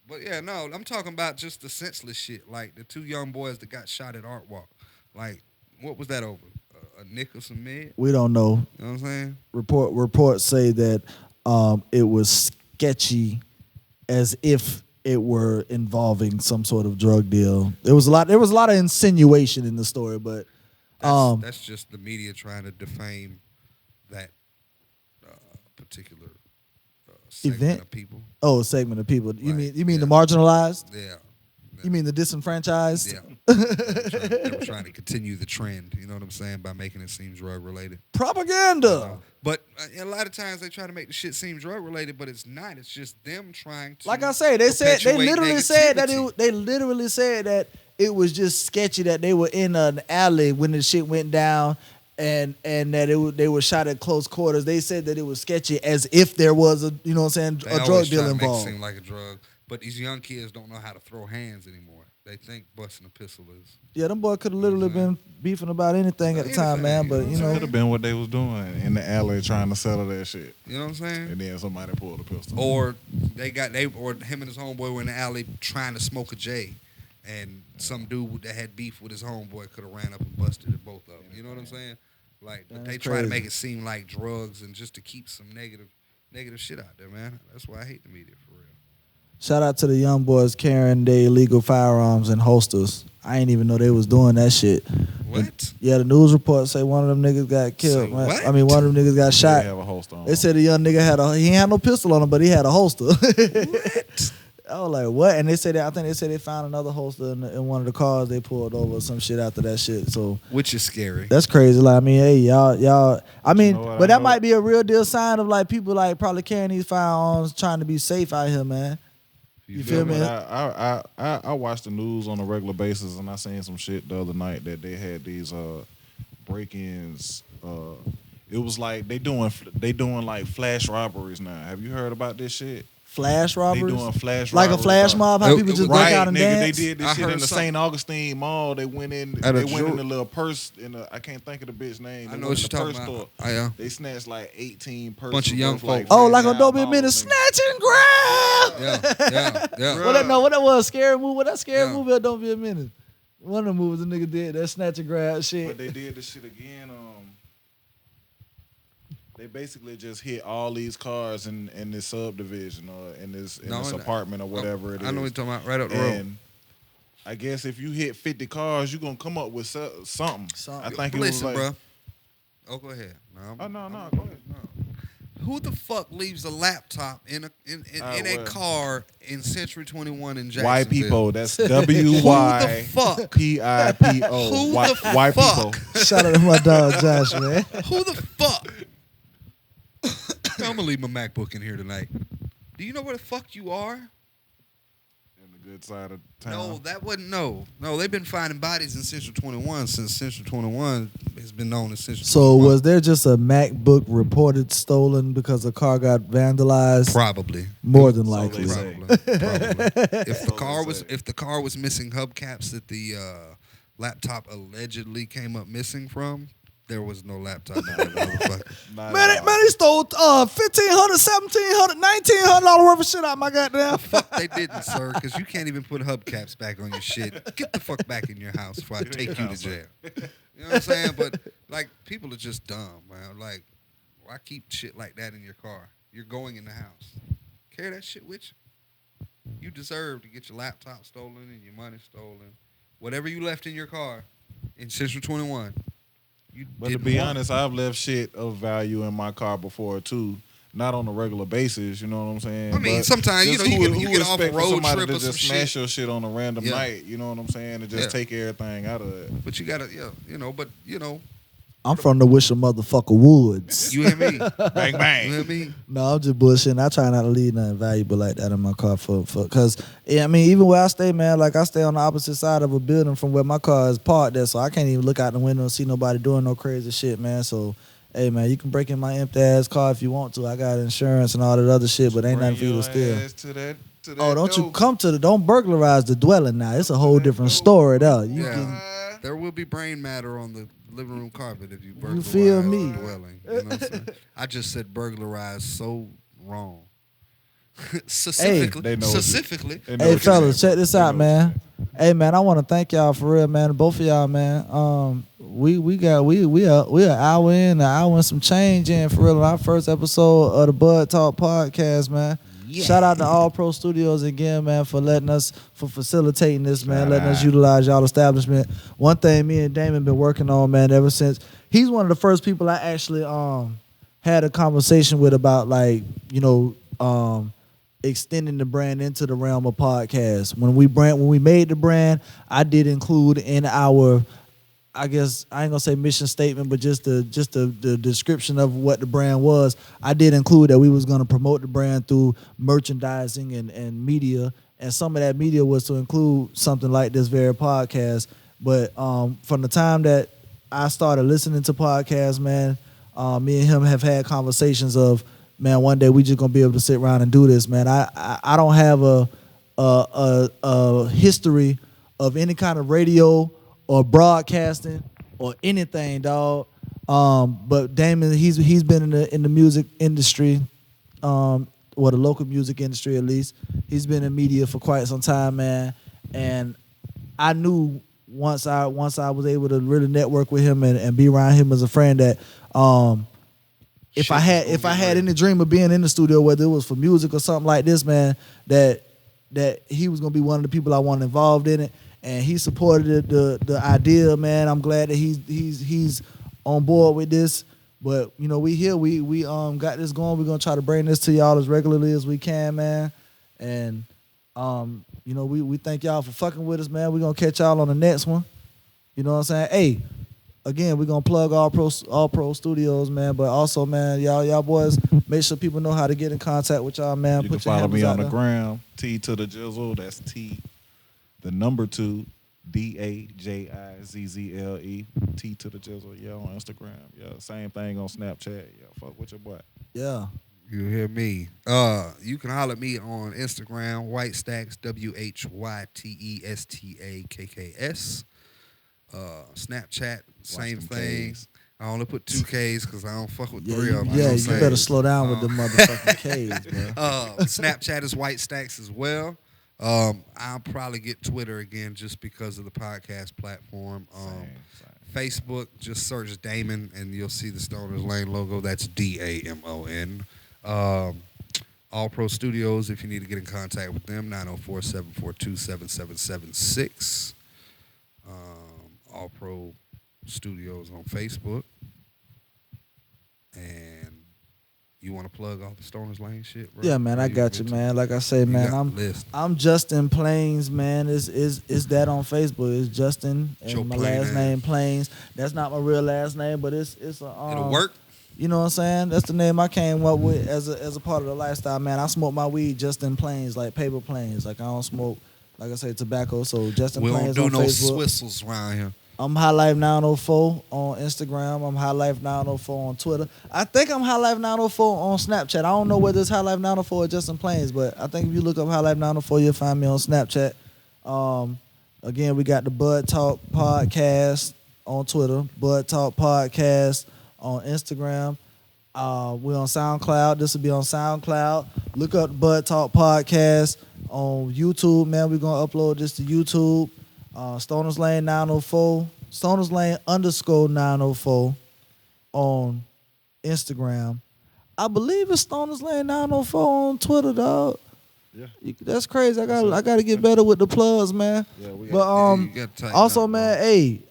But yeah, no, I'm talking about just the senseless shit. Like the 2 young boys that got shot at Art Walk. Like, what was that over? A nick or some med? We don't know. You know what I'm saying? Reports say that it was sketchy, as if it were involving some sort of drug deal. There was a lot of insinuation in the story, but That's just the media trying to defame that particular segment event of people. Oh, a segment of people. You Right, mean the marginalized? Yeah. You mean the disenfranchised? Yeah. They were trying to continue the trend, you know what I'm saying, by making it seem drug related. Propaganda. But a lot of times they try to make the shit seem drug related, but it's not. It's just them trying to. Like I say, they literally said that it was just sketchy that they were in an alley when the shit went down, and that they were shot at close quarters. They said that it was sketchy as if there was a drug deal involved. Make it seem like a drug, but these young kids don't know how to throw hands anymore. They think busting a pistol is. Yeah, them boys could have literally been beefing about anything at the time, man. But It could have been what they was doing in the alley trying to settle that shit. You know what I'm saying? And then somebody pulled a pistol. Or or him and his homeboy were in the alley trying to smoke a J, and some dude that had beef with his homeboy could have ran up and busted at both of them. You know what I'm saying? Like, but they try to make it seem like drugs and just to keep some negative shit out there, man. That's why I hate the media for real. Shout out to the young boys carrying their illegal firearms and holsters. I ain't even know they was doing that shit. What? Yeah, the news reports say one of them niggas got killed. Say what? I mean, one of them niggas got shot. They have a holster on. They said the young nigga he ain't had no pistol on him, but he had a holster. What? I was like, what? And they said that I think they said they found another holster in one of the cars they pulled over or some shit after that shit. So Which is scary. that's crazy. Like, I mean, hey, y'all. I mean, know what but I that know? might be a real deal sign of like people like probably carrying these firearms, trying to be safe out here, man. You feel me? I watch the news on a regular basis, and I seen some shit the other night that they had these break-ins. It was like they doing like flash robberies now. Have you heard about this shit? Flash They robberies, doing flash like a robberies, flash dog. mob. How people just break Right, out and nigga. dance. They did this I shit heard in the something. St. Augustine Mall. They went in. At a They went in jewel- the little purse. I can't think of the bitch name. I They know went what in you're the talking purse about. store. They snatched like 18 purses. Bunch of young worth, like, folks. Oh, like a Don't Be a $10,000, Minute, nigga. snatch and grab. Yeah. What that was? Scary movie. What that scary Yeah. movie? Or Don't Be a Minute. One of the movies the nigga did that snatch and grab shit. But they did this shit again. They basically just hit all these cars in this subdivision or in this apartment or whatever it is. I know what you're talking about. Right up the road. And I guess if you hit 50 cars, you're gonna come up with something. I think it was Listen, like, bro. Oh, go ahead. No, oh no, go ahead. Who the fuck leaves a laptop in a Well, car in Century 21 in Jacksonville? White people. That's WY fuck? PIPO. Who White, the white fuck? people. Shout out to my dog Josh, man. Who the fuck? I'm gonna leave my MacBook in here tonight. Do you know where the fuck you are? In the good side of town. No, that wasn't no. They've been finding bodies in Central 21 since Central 21 has been known as Central So 21. was there just a MacBook reported stolen because the car got vandalized? Probably. More than So likely. they say. Probably. If the So car they was say. if the car was missing hubcaps that the laptop allegedly came up missing from, there was no laptop in that motherfucker. Not Man, at all. he stole $1,500, $1,700, $1,900 worth of shit out my goddamn. Fuck, they didn't, sir, because you can't even put hubcaps back on your shit. Get the fuck back in your house before I take you to jail. You know what I'm saying? But like, people are just dumb, man. Like, why keep shit like that in your car? You're going in the house. Carry that shit with you. You deserve to get your laptop stolen and your money stolen. Whatever you left in your car in Central 21. But to didn't be want. honest, I've left shit of value in my car before too. Not on a regular basis, you know what I'm saying? I mean, But sometimes, you just know, you who get off a expect for road somebody trip to or some just smash shit. your shit on a random Yeah. night, you know what I'm saying? And just Yeah. take everything out of it. But you gotta, but I'm from the Wish a Motherfucker Woods. you hear me? Bang You bang. hear me? No, I'm just bullshitting. I try not to leave nothing valuable like that in my car cause I mean, even where I stay, man, like I stay on the opposite side of a building from where my car is parked there, so I can't even look out the window and see nobody doing no crazy shit, man. So hey man, you can break in my empty ass car if you want to. I got insurance and all that other shit, but ain't Bring nothing for you to your steal. ass to that Oh, don't you door. come to don't burglarize the dwelling now. It's a whole different story though. You Yeah. can There will be brain matter on the living room carpet if you burglarize feel me? the dwelling. You know what I'm saying? I just said burglarize so wrong. Specifically, They know what you- Specifically. They know Hey what you're fellas, saying, check bro. this They out, know what you're man. Hey man, I want to thank y'all for real, man. Both of y'all, man. We are an hour in some change in for real. On our first episode of the Bud Talk podcast, man. Shout out to All Pro Studios again, man, for facilitating this, man, Shout letting us out. utilize y'all establishment. One thing me and Damon been working on, man, ever since he's one of the first people I actually had a conversation with about like, extending the brand into the realm of podcasts. When we made the brand, I did include in our, I guess I ain't gonna say mission statement, but just the description of what the brand was. I did include that we was gonna promote the brand through merchandising and media, and some of that media was to include something like this very podcast. But from the time that I started listening to podcasts, man, me and him have had conversations of, man, one day we just gonna be able to sit around and do this, man. I don't have a history of any kind of radio or broadcasting or anything, dog. But Damon, he's been in the music industry, or the local music industry at least. He's been in media for quite some time, man. And I knew once I was able to really network with him and be around him as a friend that if I had any dream of being in the studio, whether it was for music or something like this, man, that he was gonna be one of the people I wanted involved in it, and he supported the idea, man. I'm glad that he's on board with this. But we here, we got this going. We're gonna try to bring this to y'all as regularly as we can, man. And We thank y'all for fucking with us, man. We're gonna catch y'all on the next one. You know what I'm saying? Hey, again, we're gonna plug All Pro Studios, man. But also, man, y'all boys, make sure people know how to get in contact with y'all, man. You Put can your follow me handles on out the there. gram, T to the Jizzle. That's T, the number 2, DAJIZZLE. T to the Jizzle. Yeah, on Instagram. Yeah, same thing on Snapchat. Yeah, fuck with your boy. Yeah. You hear me? You can holler at me on Instagram, White Stacks, WHYTESTAKKS. Snapchat, same them thing. Ks. I only put 2 Ks because I don't fuck with Yeah, 3 of them. you better Ks. slow down with the motherfucking K's, bro. Snapchat is White Stacks as well. I'll probably get Twitter again just because of the podcast platform. Same. Facebook, just search Damon and you'll see the Stoners Lane logo. That's DAMON. All Pro Studios, if you need to get in contact with them, 904-742-7776. All Pro Studios on Facebook. And you want to plug all the Stoners Lane shit, bro? Yeah, man, I got you, man. Like I say, man, I'm Justin Plains, man. Is that on Facebook? It's Justin and Your my plain last ass. name Plains. That's not my real last name, but it's a It'll work. You know what I'm saying? That's the name I came up with as a part of the lifestyle, man. I smoke my weed Justin Plains, like paper planes. Like I don't smoke, like I say, tobacco. So Justin We don't Plains do on no Facebook. swissels around here. I'm High Life 904 on Instagram. I'm High Life 904 on Twitter. I think I'm High Life 904 on Snapchat. I don't know whether it's High Life 904 or Justin Plains, but I think if you look up High Life 904, you'll find me on Snapchat. Again, we got the Bud Talk Podcast on Twitter, Bud Talk Podcast on Instagram. We're on SoundCloud. This will be on SoundCloud. Look up the Bud Talk Podcast on YouTube, man. We're going to upload this to YouTube. Stoners Lane 904, Stoners Lane _904 on Instagram. I believe it's Stoners Lane 904 on Twitter, dog. Yeah. That's crazy. I gotta get better with the plugs, man. Yeah, we But You gotta tighten also, up, bro. man,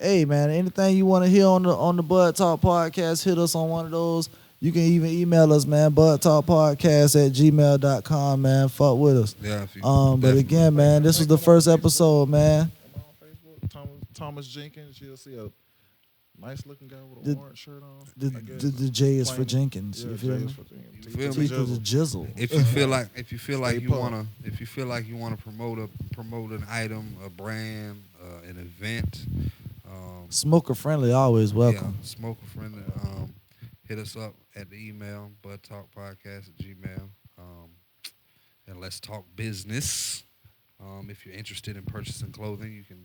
hey, man, anything you want to hear on the Bud Talk Podcast, hit us on one of those. You can even email us, man, budtalkpodcast@gmail.com, man. Fuck with us. Yeah, if you But definitely- again, man, this was the first episode, man. I'm on Facebook. Thomas Jenkins. You'll see a nice looking guy with a The- orange shirt on. The I guess. the J is for Plain- Jenkins. Yeah, You feel J me? is for Jenkins. You T feel to me? T to the jizzle. If you feel like Stay you put. wanna promote an item, a brand, an event, Smoker friendly, always welcome. yeah, smoker friendly, hit us up at the email budtalkpodcast@gmail. And let's talk business. If you're interested in purchasing clothing, you can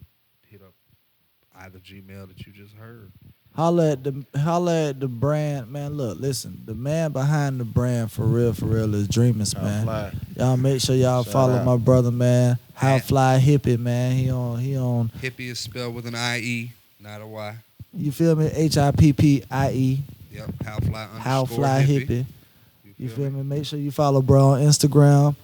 hit up either Gmail that you just heard. Holla at the brand, man. Look, listen, the man behind the brand for real is Dreamers, How man. fly. Y'all make sure y'all Shout follow out. my brother, man. How At- Fly Hippie, man. He on. Hippie is spelled with an IE, not a Y. You feel me? HIPPIE. Yep. How fly How underscore Fly hippie. Hippie. You feel me? Make sure you follow bro on Instagram.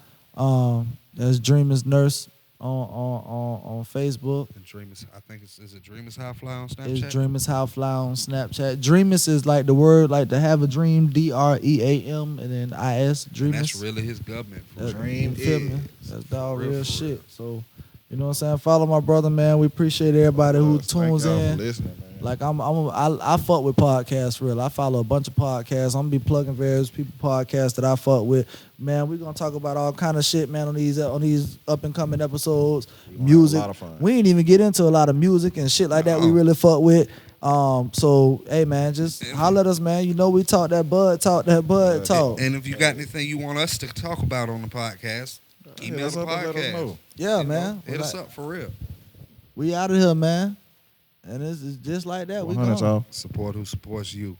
That's Dreamers Nurse on Facebook. And Dreamers, I think is it Dreamers How Fly on It's Snapchat? Dreamers How Fly on Snapchat. Dreamers is like the word, like to have a dream, DREAM, and then IS. And Dreamers. that's really his government. For That- real. Dream you feel me? is. That's dog For real, real for shit. real. So, you know what I'm saying? Follow my brother, man. We appreciate everybody who Thank tunes y'all for in. listening, man. Like I fuck with podcasts for real. I follow a bunch of podcasts. I'm gonna be plugging various people podcasts that I fuck with. Man, we're gonna talk about all kind of shit, man, on these up and coming episodes. We gonna have a Music. lot of fun. We ain't even get into a lot of music and shit like that. We No. really fuck with. So hey man, just And- holler at us, man. You know we talk that bud talk. And if you got anything you want us to talk about on the podcast, email Hit us the up and let us podcast. know. Yeah, You know, man. hit us up for real. We out of here, man. And it's just like that. We 100, gone. y'all. Support who supports you.